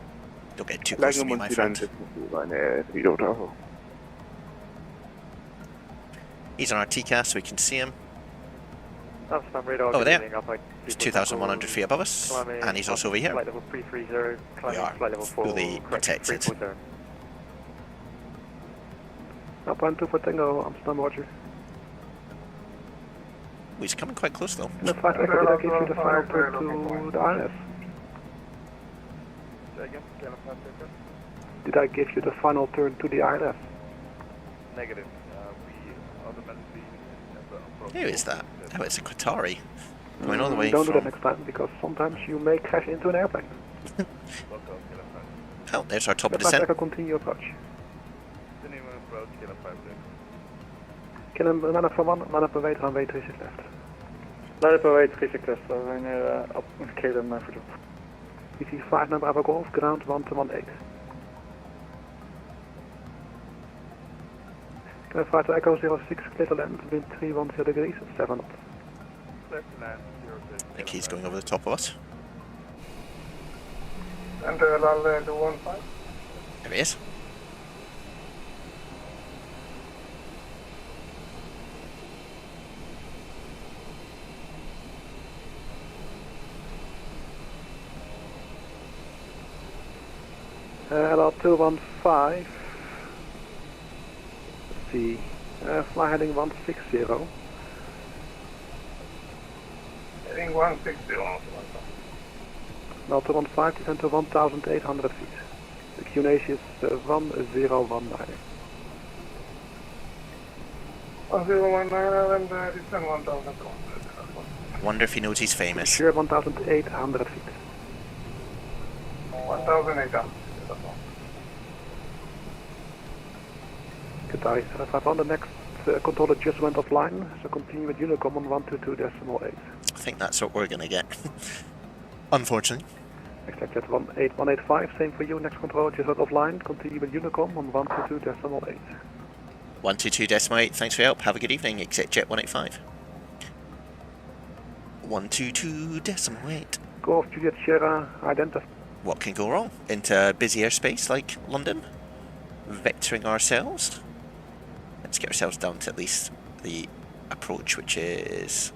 Don't get too close to me, my friend. He's on our TCAS, so we can see him. Over there. He's 2,100 feet above us, and he's also over here. We are fully protected. Alpine 2 for Tango, Amsterdam, Roger. He's coming quite close though. And the flight record, did I give you the final turn to the ILS? Did I give you the final turn to the ILS? Negative. We automatically... Who is that? Oh, it's a Qatari. Going all the way Don't do from... that next time, because sometimes you may crash into an airplane. Oh, there's our top of Kilo 5 descent. Echo, continue approach. Continue approach, Kilo 5 Kill him, man up for 1, man up away, runway 36 left. Leider per way 36 left, so we're near up with Caleb for job. PC 5 number Bravo Golf, ground 1-18. Kilo 5 to Echo 06, clear to land, wind 310 degrees, 7 knots. Clear to land, 06. I think he's going over the top of us. And Lal to 15. There he is. LR 215. Let's see. Fly heading 160. Heading 160. LR 215 descend to 1,800 feet. The QNH is 1019. 1019 and descend 1,000. Wonder if he knows he's famous. Sure, 1,800 feet. 1,800. Qatari 751, the next control adjustment offline, so continue with Unicom on 122.8. I think that's what we're going to get. Unfortunately. Expect that 18185, same for you, next control adjustment offline, continue with Unicom on 122.8. 122.8, thanks for your help. Have a good evening. Exit Jet 185. 122.8. Golf Juliet Sierra, identify. What can go wrong? Into busy airspace like London? Vectoring ourselves? Let's get ourselves down to at least the approach, which is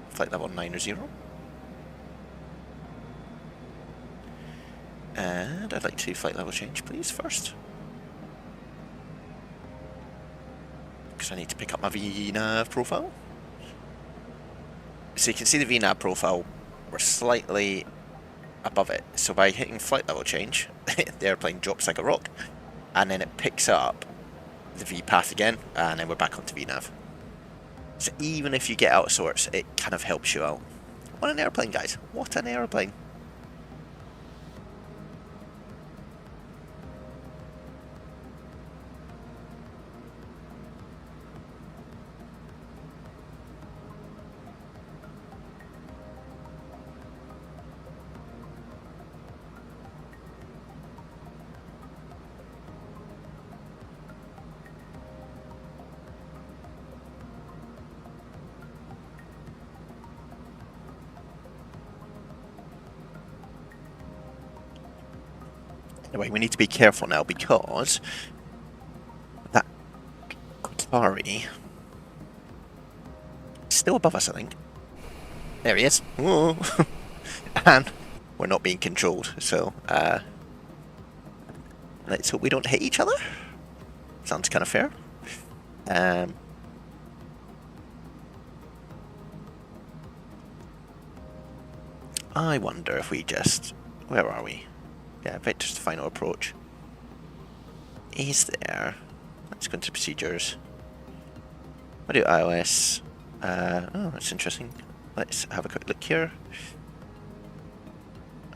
flight level 90. And I'd like to flight level change, please, first. Because I need to pick up my VNAV profile. So you can see the VNAV profile, we're slightly above it. So by hitting flight level change, the airplane drops like a rock. And then it picks up the V path again, and then we're back onto VNAV. So even if you get out of sorts, it kind of helps you out. What an airplane, guys. What an airplane. Anyway, we need to be careful now because that Qatari is still above us, I think. There he is. Whoa. And we're not being controlled, so let's hope we don't hit each other. Sounds kind of fair. I wonder if we just... Where are we? Yeah, vectors to final approach. Is there... Let's go into procedures. I'll do iOS. Oh, that's interesting. Let's have a quick look here.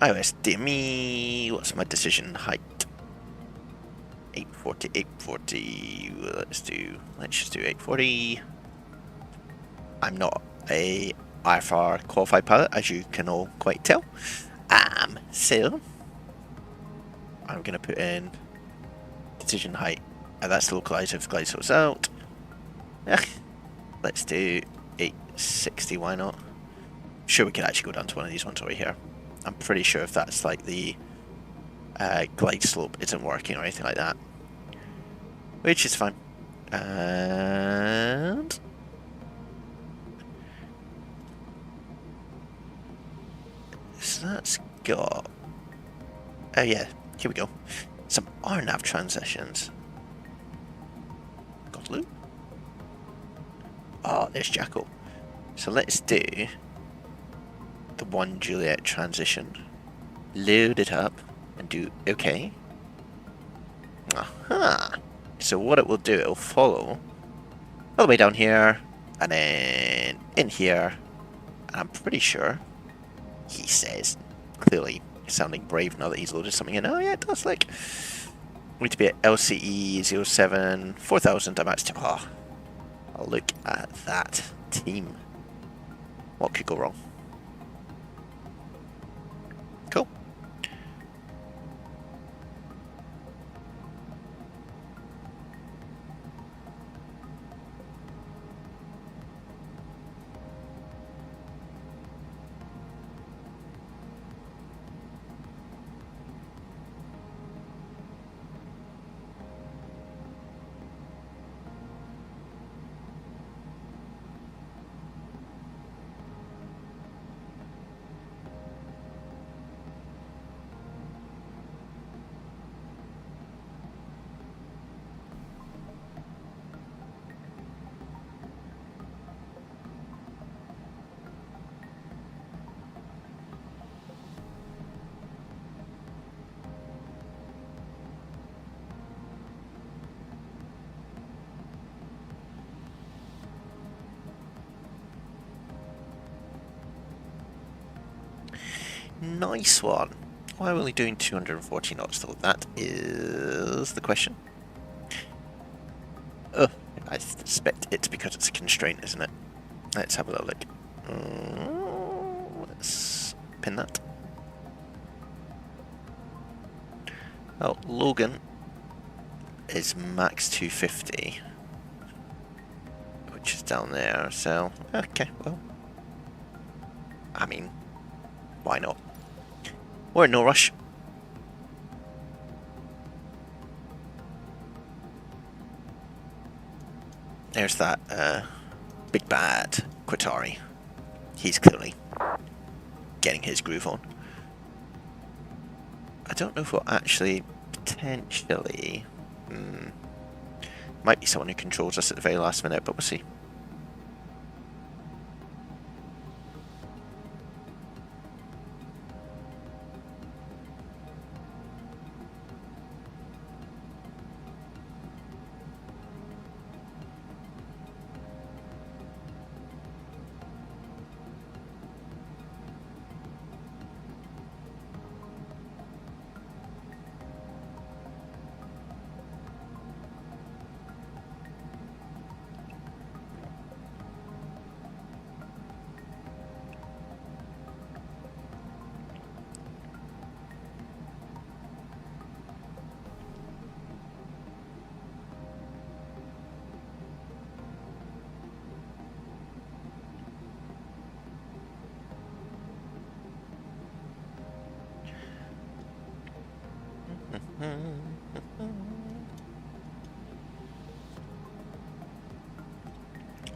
iOS DME. What's my decision height? 840, 840. Let's just do 840. I'm not a IFR qualified pilot, as you can all quite tell. So I'm gonna put in decision height, and that's localized if glide sorts out. Let's do 860, why not? Sure, we could actually go down to one of these ones over here. I'm pretty sure if that's like the glide slope isn't working or anything like that, which is fine. And so that's got, oh yeah, here we go, some RNAV transitions. Got loop. Oh, there's Jackal. So let's do the 1 Juliet transition, load it up, and do OK. Aha! So what it will do, it'll follow all the way down here, and then in here, And I'm pretty sure he says, clearly sounding brave now that he's loaded something in. Oh yeah, it does look. We need to be at LCE 07 4000. I'm at oh, look at that team. What could go wrong? Cool. Nice one. Why are we only doing 240 knots though? That is the question. Oh, I suspect it's because it's a constraint, isn't it? Let's have a little look. Let's pin that. Oh, Logan is max 250, which is down there, so okay, well, I mean, why not? We're in no rush. There's that big bad Qatari. He's clearly getting his groove on. I don't know if we'll actually potentially might be someone who controls us at the very last minute, but we'll see.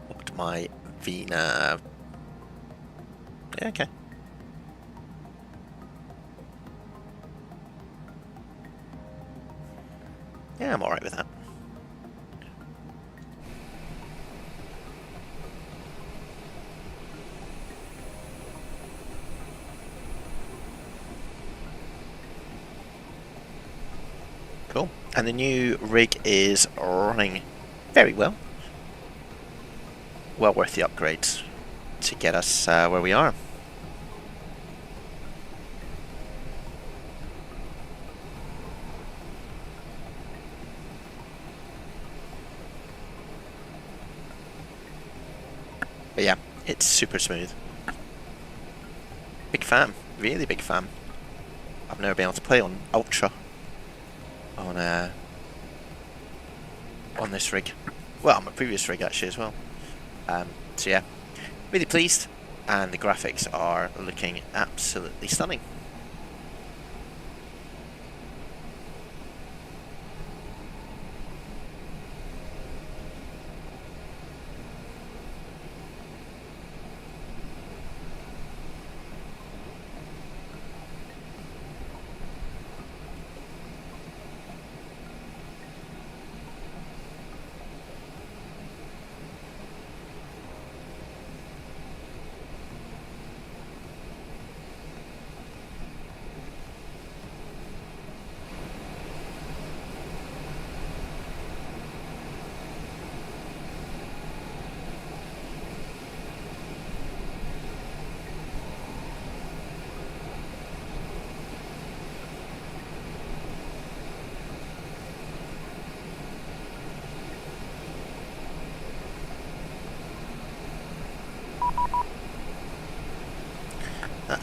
Looked my VNAV. Yeah, okay. Yeah, I'm alright with that. Cool. And the new rig is running very well. Well worth the upgrades to get us where we are. But yeah, it's super smooth. Big fan, really big fan. I've never been able to play on Ultra on this rig. Well, on my previous rig actually as well. So yeah, really pleased, and the graphics are looking absolutely stunning.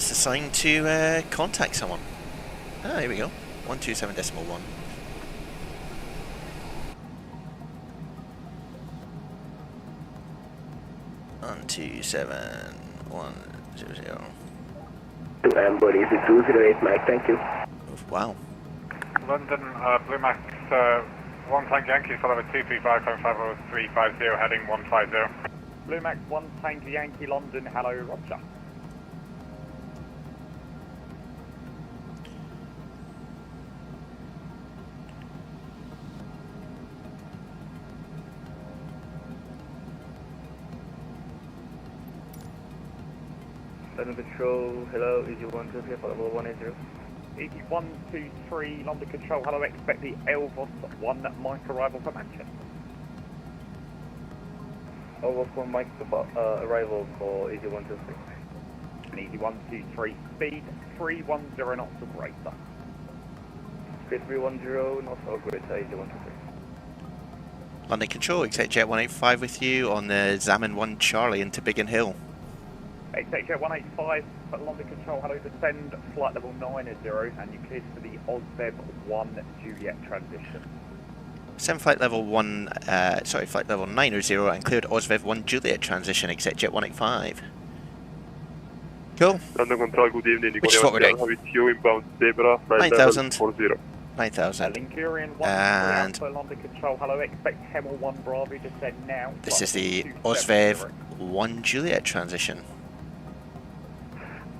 That's the sign to contact someone. Ah, here we go. 127.1. 127.100. Body is 208 Mike, thank you. Wow. London, Blue Max, 1 Tank Yankee, follow 235.50350, heading 150. Blue Max 1 Tank Yankee London, hello, Roger. London Control, hello, easy 123, follow 180. Easy 123, London Control, hello, expect the Elvos 1 Mike arrival for Manchester. Elvos 1 Mike arrival for easy 123. And easy 123, speed 310 knots or greater. Speed 310 knots or greater, easy 123. London Control, ExecJet 185 with you on the Zaman 1 Charlie into Biggin Hill. ExecJet 185, London Control, hello, descend, flight level 90, and you cleared for the OSVEV 1 Juliet transition. Send flight level 1, flight level 90 and cleared OSVEV 1 Juliet transition, ExecJet 185. Cool. London Control, good evening. Which is what we're doing. With you inbound Zebra, 9,000. 40. 9,000. Lingurian 1 And London Control, hello, expect Hemel 1 Bravo, descend now. this is the OSVEV 1 Juliet transition.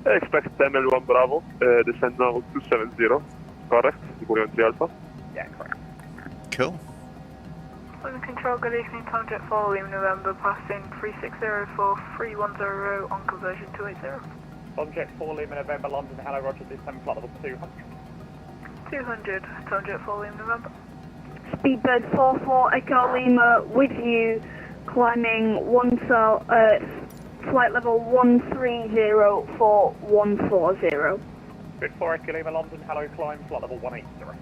Expect ML1 Bravo, descend now 270. Correct, Lingurian 3 Alpha. Yeah, correct. Cool. London Control, good evening, Tom Jet 4, Lima November, passing 360 310 on conversion 280. Tom Jet 4, Lima November, London, hello, Roger, descend flight level 200. 200, Tom Jet 4, Lima November. Speedbird 44, Echo Lima, with you, climbing flight level 130 for 140. Good 4, Echo Lima, London, hello, climb, flight level 180.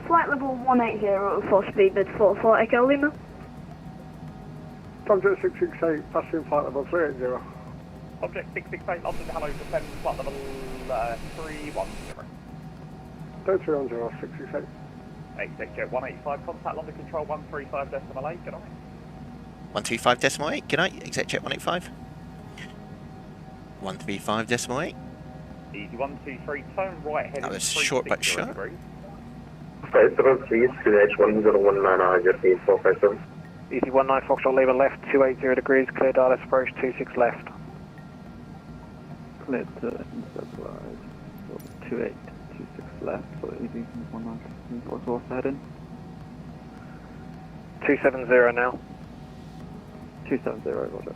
Flight level 180 for Speedbird 44, Echo Lima. Subject 668, passing flight level 380. Object 668, London, hello, descend flight level 310. 310, 668. ExecJet 185, contact London Control 135.8, good night. 135.8, good night, ExecJet 185. 135.8. Easy 123, turn right heading. That was short but sharp. 503, QNH 1019, 457. Easy 19 Foxtrot, lever left, 280 degrees, clear Dallas approach 26 left. Clear to stabilize, 28, 26 left, so easy 19, Foxtrot heading. 270 now. 270, roger.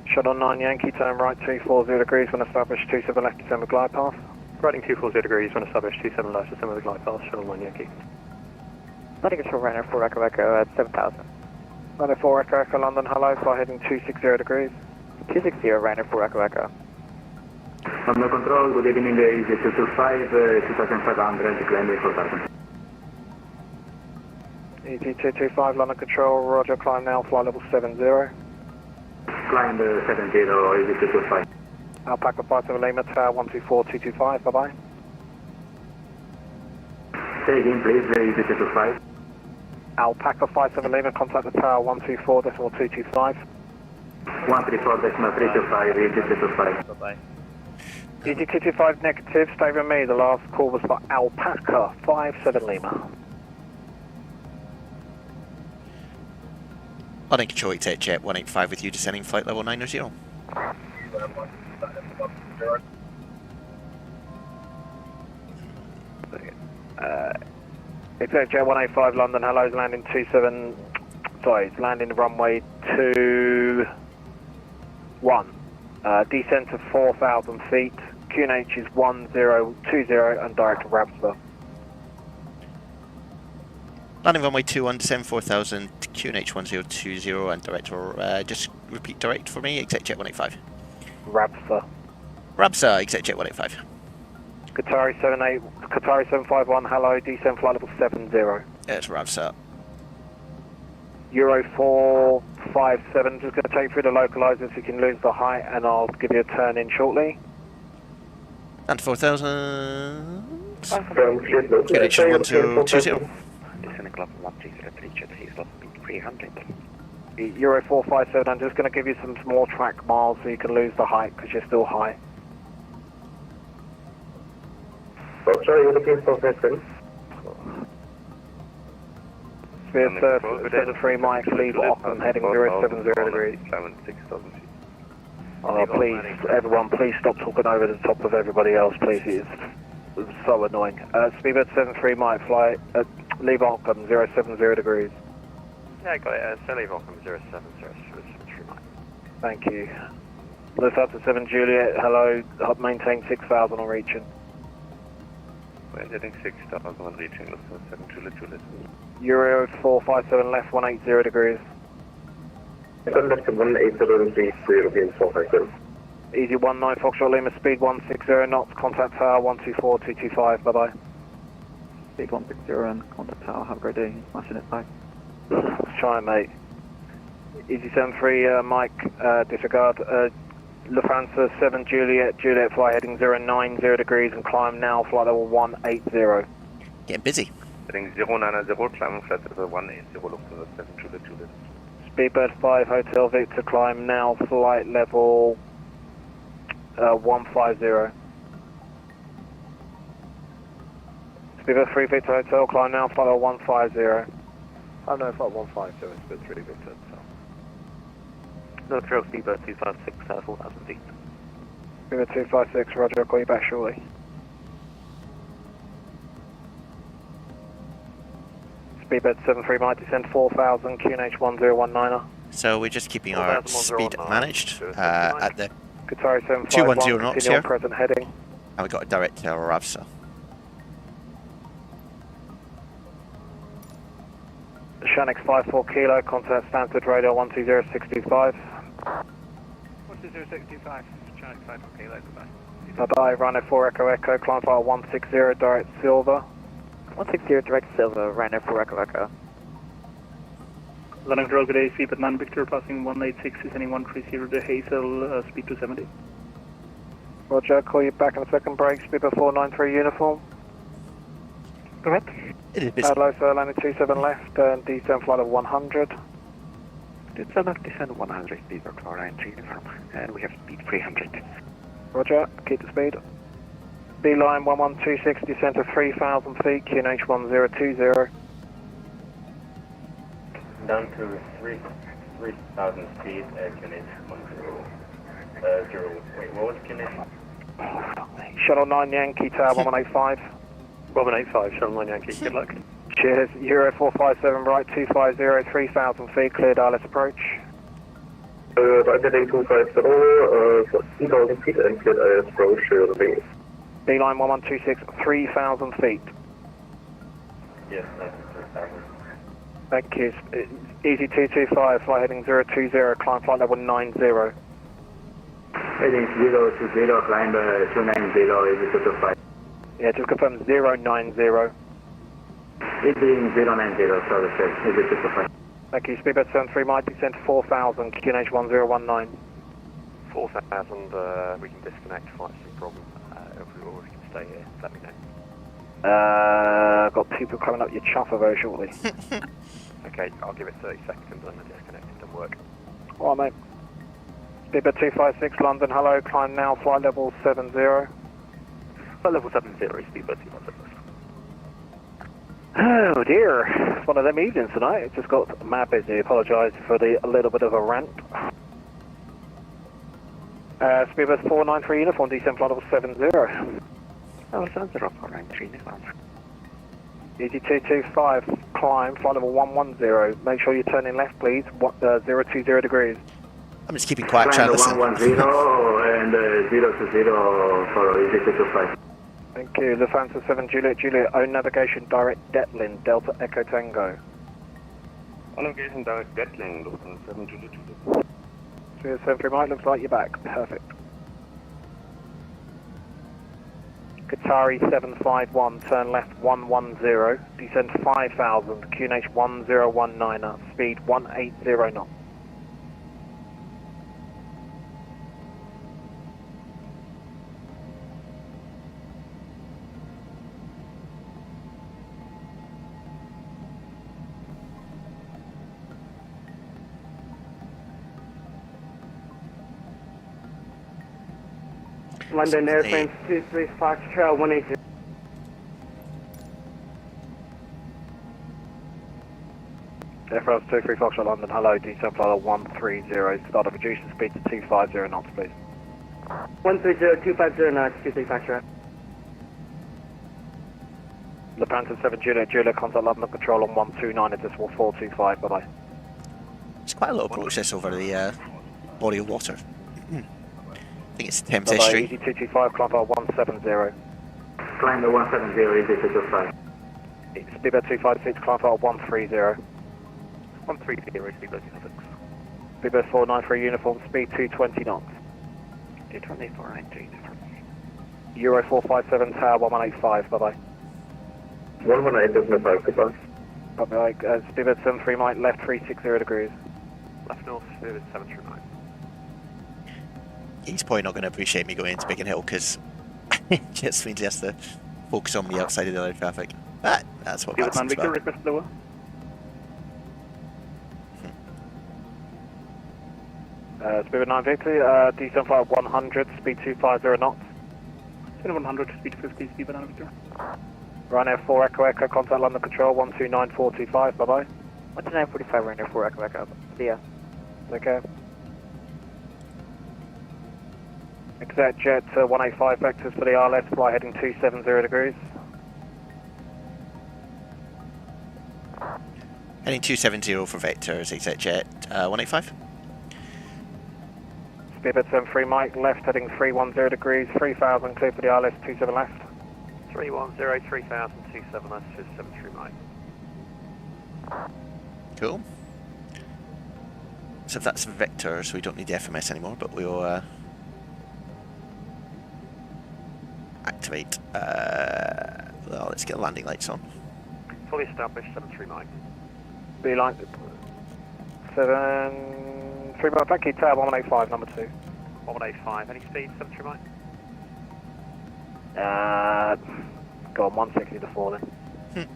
Shot on 9 Yankee, turn right 240 degrees when established, 27 left, descend with glide path. Riding 240 degrees when established, 27 left, descend with glide path, shot on 9 Yankee. London Control, runner 4 Echo Echo at 7,000. Runner 4 Echo Echo London, hello, fly heading 260 degrees. 260, runner 4 Echo Echo. London Control, good evening, easy 225, 2500, climbing 4000. Easy 225, London Control, roger, climb now, fly level 70. Climb 70, easy 225. Alpaca 57 Lima, tower 124, 225, bye bye. Say again, please, easy 225. Alpaca 57 Lima, contact the tower 124.225. 134.325, easy 225. Bye bye. Easy 225 negative, stay with me, the last call was for Alpaca 57 Lima. London Control, ExecJet 185 with you, descending flight level 90. ExecJet 185 London, hello, is landing it's landing runway 21. Descent to 4,000 feet, QNH is 1020 and direct to Raptor. Landing runway 21, descend 4,000, QNH 1020 and direct, just repeat direct for me, ExecJet 185. Raptor. Raptor, ExecJet 185. Qatari 751, hello, descend flight level 70. It's Raptor. Euro 457, just going to take through the localizer so you can lose the height and I'll give you a turn in shortly. Down to 4,000. QNH 1220. Descending club 130 at he's lost speed 300. Euro 457, I'm just going to give you some more track miles so you can lose the height because you're still high. Sorry, you're looking for Vessel. Sphere 73 Mike, leave Ockham, heading 070 degrees. 6,000 feet. Oh, please, everyone, please stop talking over the top of everybody else, please. It's so annoying. Speedbird 73 Mike, fly, leave Ockham, 070 degrees. Yeah, I got it. Leave Ockham 070 Mike. Thank you. Lufthansa 7 Juliet, hello, maintain 6,000 on reaching. We're heading 6,000 on reaching Lufthansa 7 Juliet. Euro 457 left 180 degrees. Left 180 degrees, European 457. Easy 19 Foxtrot Lima, speed 160 knots, contact tower 124225, bye bye. Speed 160 and contact tower, have a great day. Smashing it back. Let's try, mate. Easy 73 Mike, disregard. Lufthansa 7 Juliet, Juliet fly heading 090 degrees and climb now, flight level 180. Getting busy. Heading 090, climbing flight level 180, Lufthansa 7 Juliet. Speedbird 5 Hotel Victor, climb now, flight level 150. Speedbird 3 Victor Hotel, climb now, flight level 150. Oh no, flight 150, it's Speedbird 3 Victor Hotel. No, trail Speedbird 256, 4,000 feet. Speedbird 256, roger, I'll call you back shortly. Speedbird 73 might descend 4,000, QNH 1019er. So we're just keeping our speed managed at the Qatari 751, 210 knots here. Present heading. And we got a direct to Ravsa. Shanix 54 kilo, contact Stanford radar 120625. 12065, Shanix 54 kilo, goodbye. Bye-bye, Rhino 4 Echo Echo, climb file 160, direct Silver. 160, direct Silver, Rhino 4 Echo Echo. London Control, good day, Speedbird 9 Victor, passing 186, descending 130 to Hazel, speed 270. Roger, I'll call you back in a second, break, Speedbird 493 uniform. Correct. It is busy. Hello, sir, landing 27 left, and descend flight of 100. Descend 100, Speedbird 493 uniform, and we have speed 300. Roger, keep the speed. Beeline 1126, descent to 3,000 feet, QNH 1020. Down to 3,000 feet, QNH 10. Wait, what was QNH? Shuttle 9 Yankee, Tower 1185. 1185, Shuttle 9 Yankee, good luck. Cheers, Euro 457, right 250, 3,000 feet, cleared ILS approach. Right heading 250, 3,000 feet and cleared ILS approach, the Beeline 1126, 3,000 feet. Yes, that's 3,000. Thank you. Easy 225, flight heading 020, climb flight level 90. Heading 020, climb 290, easy 225. Yeah, just confirm 090. It being 090, sorry sir, easy 225. Thank you. Speedbird 73 might descend 4,000, QNH 1019. 4,000, we can disconnect, flight's no problem. Or we can stay here, let me know. Got people coming up your chopper very shortly. Okay, I'll give it 30 seconds and then disconnect it and work. Alright, mate. Speedbird 256, London, hello, climb now, flight level 70. Flight level 70, Speedbird 256. Oh dear, it's one of them evenings tonight. It just got mad busy. Apologise for a little bit of a rant. Speedbird 493 uniform, descent flight level 70. Oh, sounds 493 uniform. Easy 225, climb, flight level 110. Make sure you're turning left, please. 020 degrees. I'm just keeping quiet, chat. Listen. 110 and 020 for easy 225. Thank you. Lufthansa 7 Juliet, Juliet, own navigation, direct Detlin, Delta Echo Tango. On navigation, direct Detlin, Lufthansa 7 Juliet, Juliet. 373 Mike, looks like you're back. Perfect. Qatari 751, turn left 110, descend 5,000, QNH 1019, speed 180 knots. London Airplanes 23 Foxtrot 180. Air France 23 Foxtrot London, hello, descent flight 130, start of reducing speed to 250 knots, please. 130, 250 knots, 23 Foxtrot. Lepanto 7 Juliet, contact London control on 129 at decimal 425, bye-bye. It's quite a lot of process over the body of water. I think it's Thames Bye-bye, Estuary. easy 225, climb bar 170. Climb the 170, easy 225. Speedbird 256, climb bar 130. 130, Speedbird 256. Speedbird 493, uniform speed 220 knots. 220, 493. Euro 457, tower 1185, bye-bye. 118.5, goodbye. Bye-bye, Speedbird 73 Mike, left 360 degrees. Left north, Speedbird 739. He's probably not going to appreciate me going into Biggin Hill because it just means he has to focus on me outside of the other traffic. But that's what Speedbird 9 VATSIM's Victor, about. request lower. Speedbird 9 Victor, descent flight 100, speed 250 knots. 100, speed 50, Speedbird 9 Victor. Ryanair 4 Echo, contact London control 129425, bye-bye. 12945, Ryanair 4 Echo, see ya. Okay. Exec jet 185 vectors for the RLS, fly heading 270 degrees. Heading 270 for vectors, exec jet 185. Speedbird 73 Mike, left heading 310 degrees, 3000 clear for the RLS, 27 left. 310, 3000, 27 left, 73 Mike. Cool. So that's vectors, we don't need the FMS anymore, but we'll activate. Well, let's get landing lights on. Fully established, 73 Mike. Be line 73 Mike, thank you, tower 1185, number 2. 1185, any speed, 73 Mike? Go on, 160 to 4 then.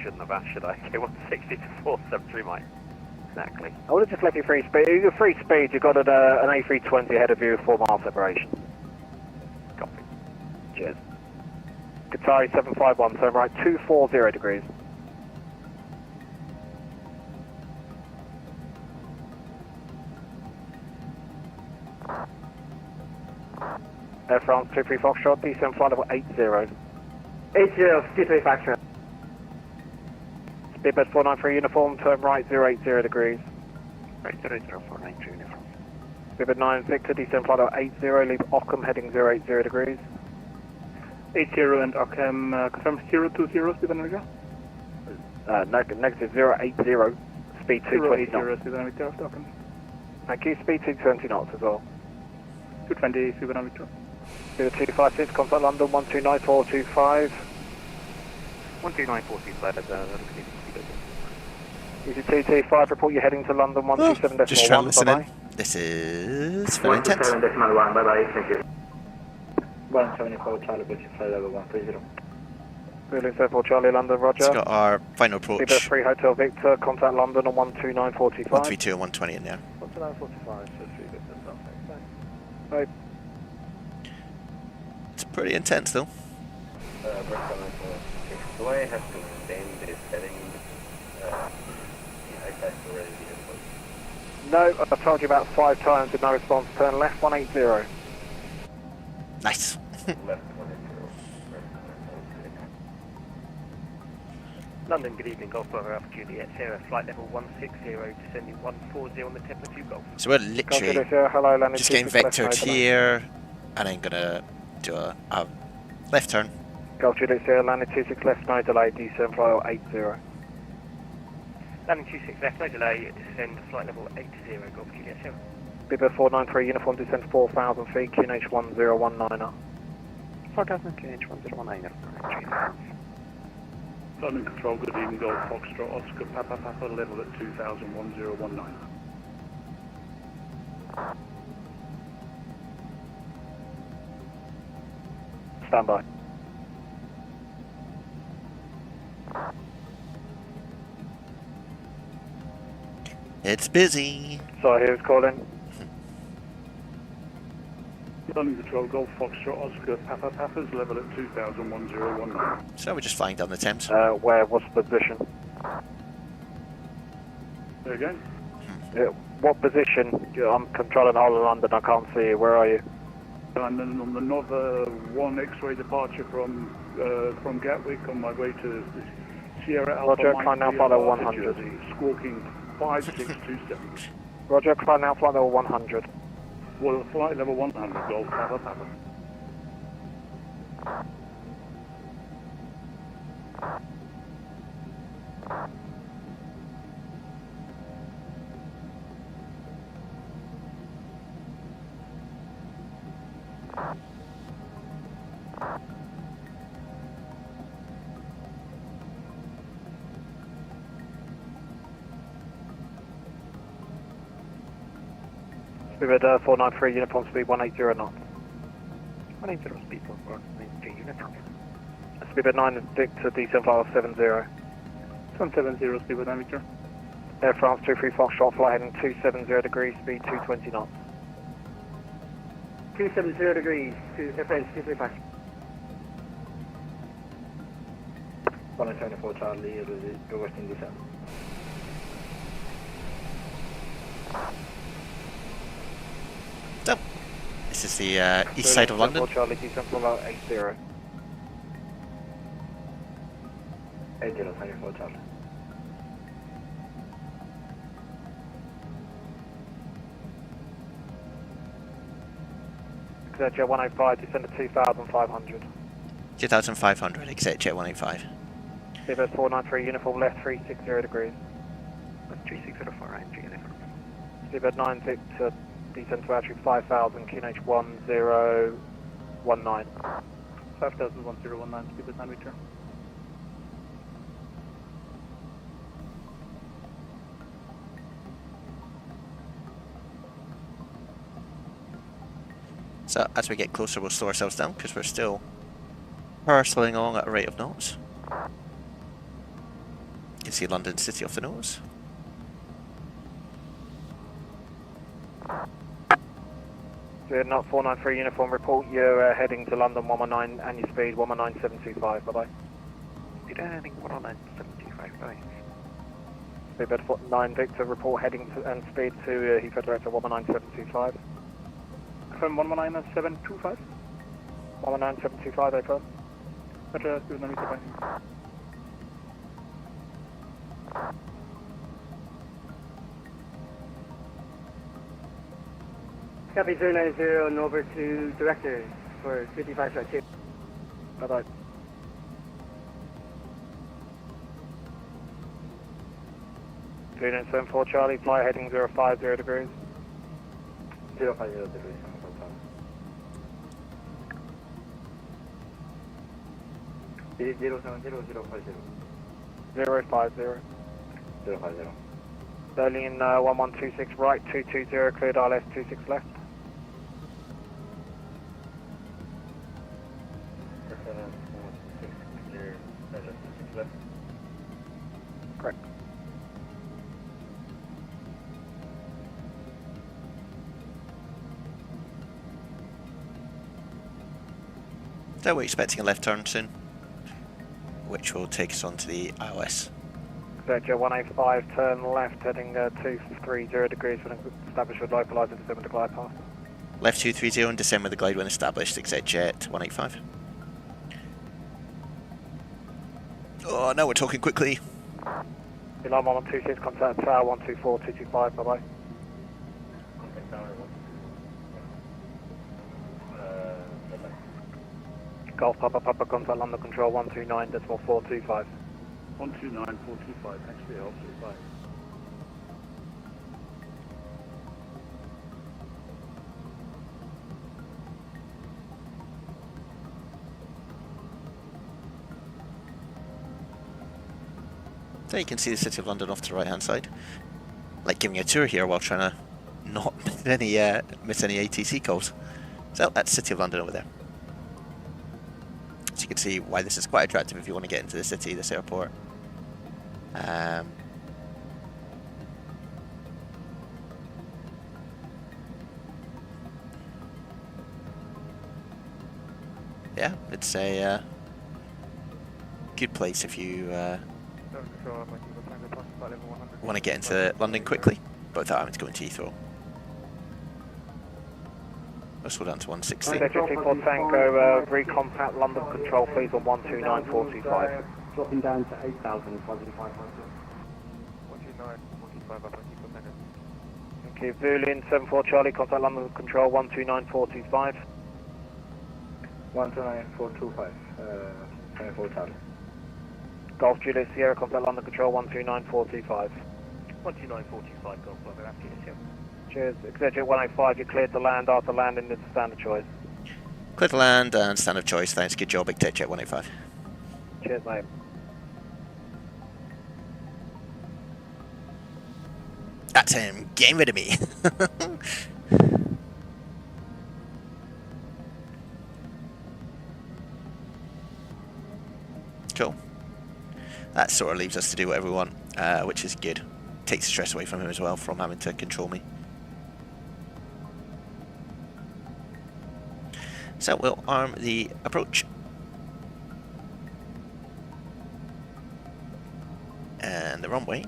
Shouldn't have asked, should I? Okay, 160 to 4, 73 Mike. Exactly. I would have just left you free speed. You're free speed, you've got an A320 ahead of you, 4 mile separation. Copy. Cheers. Qatari 751, turn right 240 degrees. Air France 23 Foxtrot, descent flight level 80. 80, 23 Foxtrot. Speedbird 493 uniform, turn right 080 degrees. Right, 00492 uniform. Speedbird 9 Victor, descent flight level 80, leave Ockham heading 080 degrees. 80 and Ockham, confirm 020, Speedbird 9 Victor. Negative 080, speed 220 knots. 080, Speedbird 9 Victor, after Ockham. Thank you, speed 220 knots as well. 220, Speedbird 9 Victor. Speedbird 256, contact London 129425. 12945, Easy 225, report you're heading to London 127.1, Just trying to listen in. bye-bye. This is very intense. 127.1, bye-bye, thank you. 174 Charlie, British flight level 130. Wheeling 74 Charlie, London, roger. It's got our final approach. Speedbird 3 Hotel Victor, contact London on 12945. 132 and 120 in there. 12945, so 3 Victor, thanks. Bye. It's pretty intense though. Do I have to maintain this heading? I passed already the airport. No, I've told you about 5 times with no response. Turn left 180. Nice. Left 180. London, good evening, Golf Bravo Alpha Juliet, Sierra, flight level 160, descending 140 on the Templar 2 Golf. So we're literally just getting vectored here, and then gonna do a left turn. Golf Juliet Sierra, landing 26 left, no delay, descend flight 80. Landing 26 left, no delay, descend flight level 80, Golf Juliet Sierra. Speedbird 493, uniform descend 4,000 feet, QNH 1019er. 4,000 QNH 1019er. London Control, good evening, Golf Foxtrot, Oscar, Papa Papa, level at 2000, 1019. Stand by. It's busy. Sorry, who's calling? London Control, Golf Foxtrot, Oscar, Papa Papa's level at 201019. So we're just flying down the Thames. Where? What's the position? There again? What position? I'm controlling the whole of London, I can't see you. Where are you? I'm on the Nova 1 X-ray departure from Gatwick on my way to Sierra Alpha. Roger, climb now, flight level 100. Squawking 5627. Roger, climb now, flight level 100. Well, flight level 100, Golf Papa Papa. Speed 493, uniform speed 180 knots. 180 speed 493, uniform. Speed 9 Victor, descent flight 70. 170, speed 9 Victor. Air France 23 Foxtrot, flight heading 270 degrees, speed 220 knots. 270 degrees to Air France 235. 174 Charlie, reversing descent. So, this is the east side of London. Charlie, descent flight 80. 80, Charlie. Jet 185, descend to 2,500. 2,500, exit jet 185. Speedbird 493, uniform left 360 degrees. 3604, right, uniform. Speedbird 9 Victor, descend to altitude 5,000, QNH 1019. 5,000, 1019, speedbird 9 Victor. So as we get closer, we'll slow ourselves down because we're still hurtling along at a rate of knots. You can see London City off the nose. So not 493 uniform, report you're heading to London 119 and your speed 119725, bye bye. Speed heading 119725, bye. Speedbird 9 Victor, report heading to, and speed to Heathrow Director 119725. From 119725. 119725, affirm. Roger, speed 9 Victor. Copy 090 and over to Director for 55.2. Bye bye. Unit 74 Charlie, fly heading 050 degrees. 050 degrees. 050. Berlin 1126 right, 220 cleared ILS 26 left. Correct. So we're expecting a left turn soon, which will take us on to the ILS. Jet 185, turn left, heading 230 degrees when established with localizer, descend with the glide path. Left 230 and descend with the glide when established, exit jet 185. Oh, now we're talking quickly. Alarm 1126, contact tower 124, 225, bye bye. Golf Papa Papa, contact London Control 129.425. 129425, thanks for your help, bye. So you can see the City of London off to the right hand side. Like giving a tour here while trying to not miss any ATC calls. So that's City of London over there. So you can see why this is quite attractive if you want to get into the city, this airport. yeah, it's a good place if you want to get into London quickly, but without having to go into Heathrow. Let's go down to 160. Tango, recompact London control please on 129425. Dropping down to 8,000, 125. 129.45, Thank you. Vueling 74 Charlie, contact London control 129425. 129425, 24 Charlie. Golf Juliet Sierra, contact London control 129425. 129.45, Golf London, after you, Sierra. Cheers. Executive 105, you're cleared to land. After landing, it's standard choice. Clear to land and standard choice. Thanks. Good job, Big Tech Jet 185. Cheers, mate. That's him. Getting rid of me. Cool. That sort of leaves us to do whatever we want, which is good. Takes the stress away from him as well, from having to control me. So we'll arm the approach. And the runway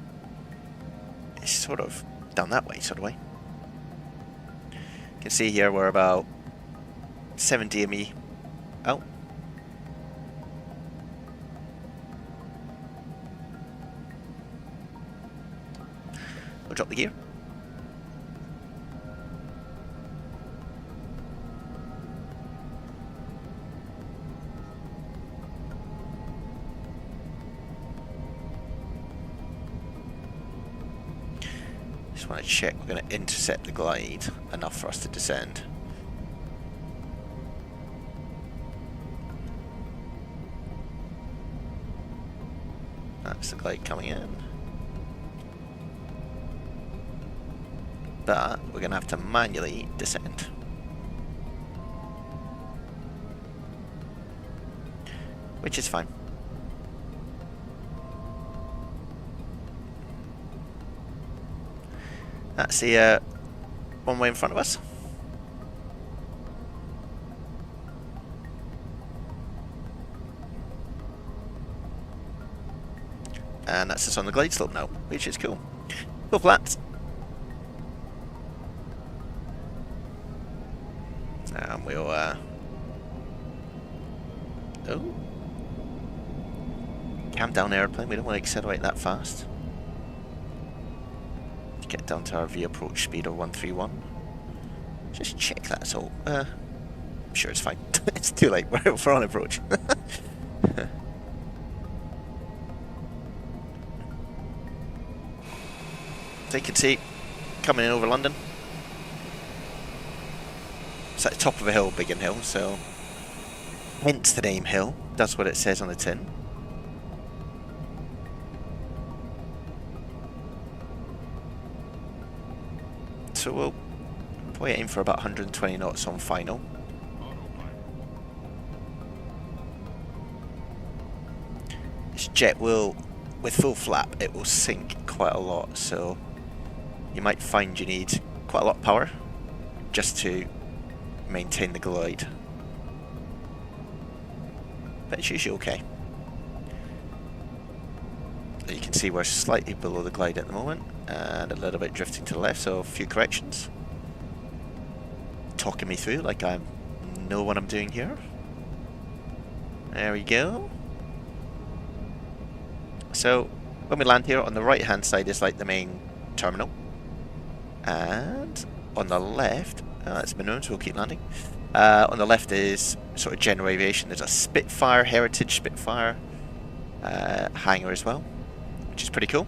is sort of down that way, sort of way. You can see here we're about 7 DME out. We'll drop the gear. Just want to check we're going to intercept the glide enough for us to descend. That's the glide coming in. But we're going to have to manually descend. Which is fine. That's the runway in front of us. And that's us on the glide slope now, which is cool. Full flaps. And we'll oh, cam down airplane. We don't want to accelerate that fast. Get down to our V approach speed of 131. Just check that's all. I'm sure it's fine. It's too late. We're on approach. So you can see coming in over London. It's at the top of a hill, Biggin Hill, so hence the name Hill. That's what it says on the tin. So we'll probably aim for about 120 knots on final. This jet will, with full flap, it will sink quite a lot, so you might find you need quite a lot of power just to maintain the glide. But it's usually okay. You can see we're slightly below the glide at the moment and a little bit drifting to the left, so a few corrections. Talking me through like I know what I'm doing here. There we go. So when we land here, on the right hand side is like the main terminal, and on the left, that's been known, so we'll keep landing. On the left is sort of general aviation. There's a Spitfire, Heritage Spitfire hangar as well, which is pretty cool.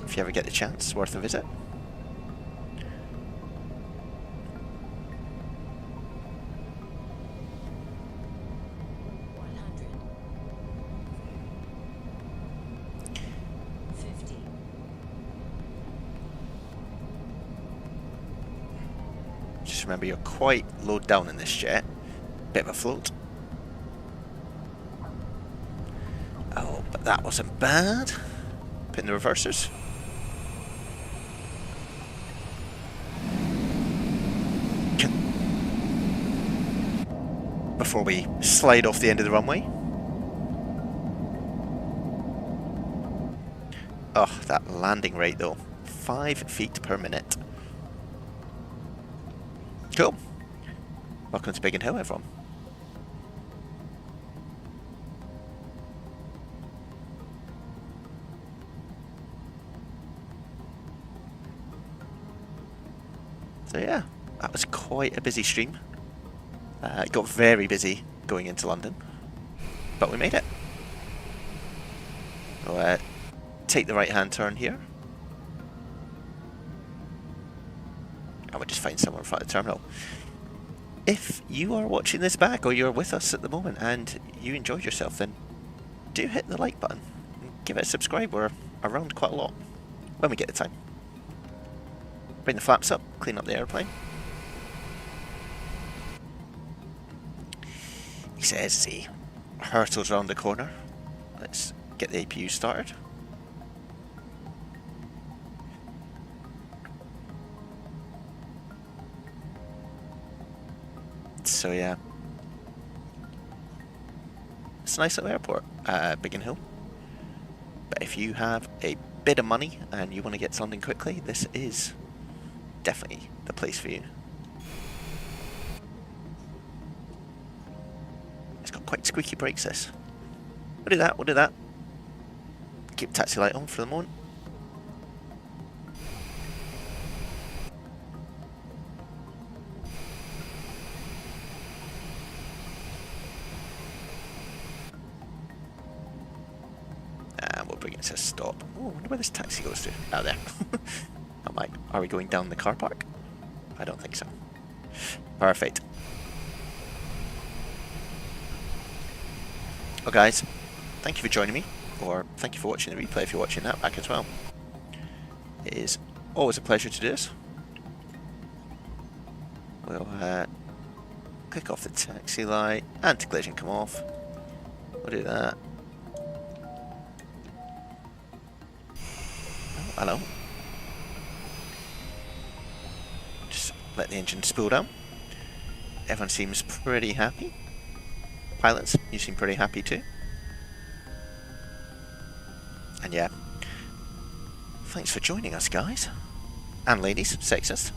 If you ever get the chance, worth a visit. Just remember you're quite low down in this jet. Bit of a float. Oh, but that wasn't bad. Put in the reversers. before we slide off the end of the runway. Oh, that landing rate though. 5 feet per minute. Cool. Welcome to Biggin Hill, everyone. So yeah, that was quite a busy stream. It got very busy going into London, but we made it. We'll take the right-hand turn here. And we'll just find somewhere in front of the terminal. If you are watching this back, or you're with us at the moment, and you enjoyed yourself, then do hit the like button. And give it a subscribe. We're around quite a lot when we get the time. Bring the flaps up, clean up the airplane. He says he hurtles around the corner. Let's get the APU started. So yeah, it's a nice little airport, Biggin Hill. But if you have a bit of money and you want to get to London quickly, this is definitely the place for you. It's got quite squeaky brakes, this. We'll do that, we'll do that. Keep taxi light on for the moment. And we'll bring it to a stop. Oh, I wonder where this taxi goes to. Out there. I'm like, are we going down the car park? I don't think so. Perfect. Well guys, thank you for joining me, or thank you for watching the replay if you're watching that back as well. It is always a pleasure to do this. We'll click off the taxi light, anti-collision come off. We'll do that. Oh, hello. Just let the engine spool down. Everyone seems pretty happy. Pilots, you seem pretty happy too. And yeah, thanks for joining us, guys. And ladies, sexist.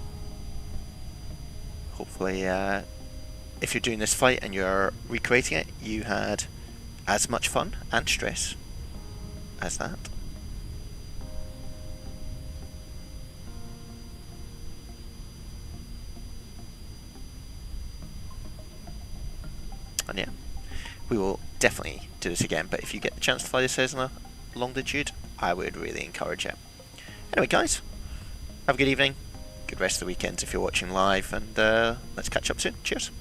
Hopefully, if you're doing this flight and you're recreating it, you had as much fun and stress as that. And yeah, we will definitely do this again, but if you get the chance to fly the Cessna Longitude, I would really encourage it. Anyway guys, have a good evening, good rest of the weekend if you're watching live, and let's catch up soon. Cheers.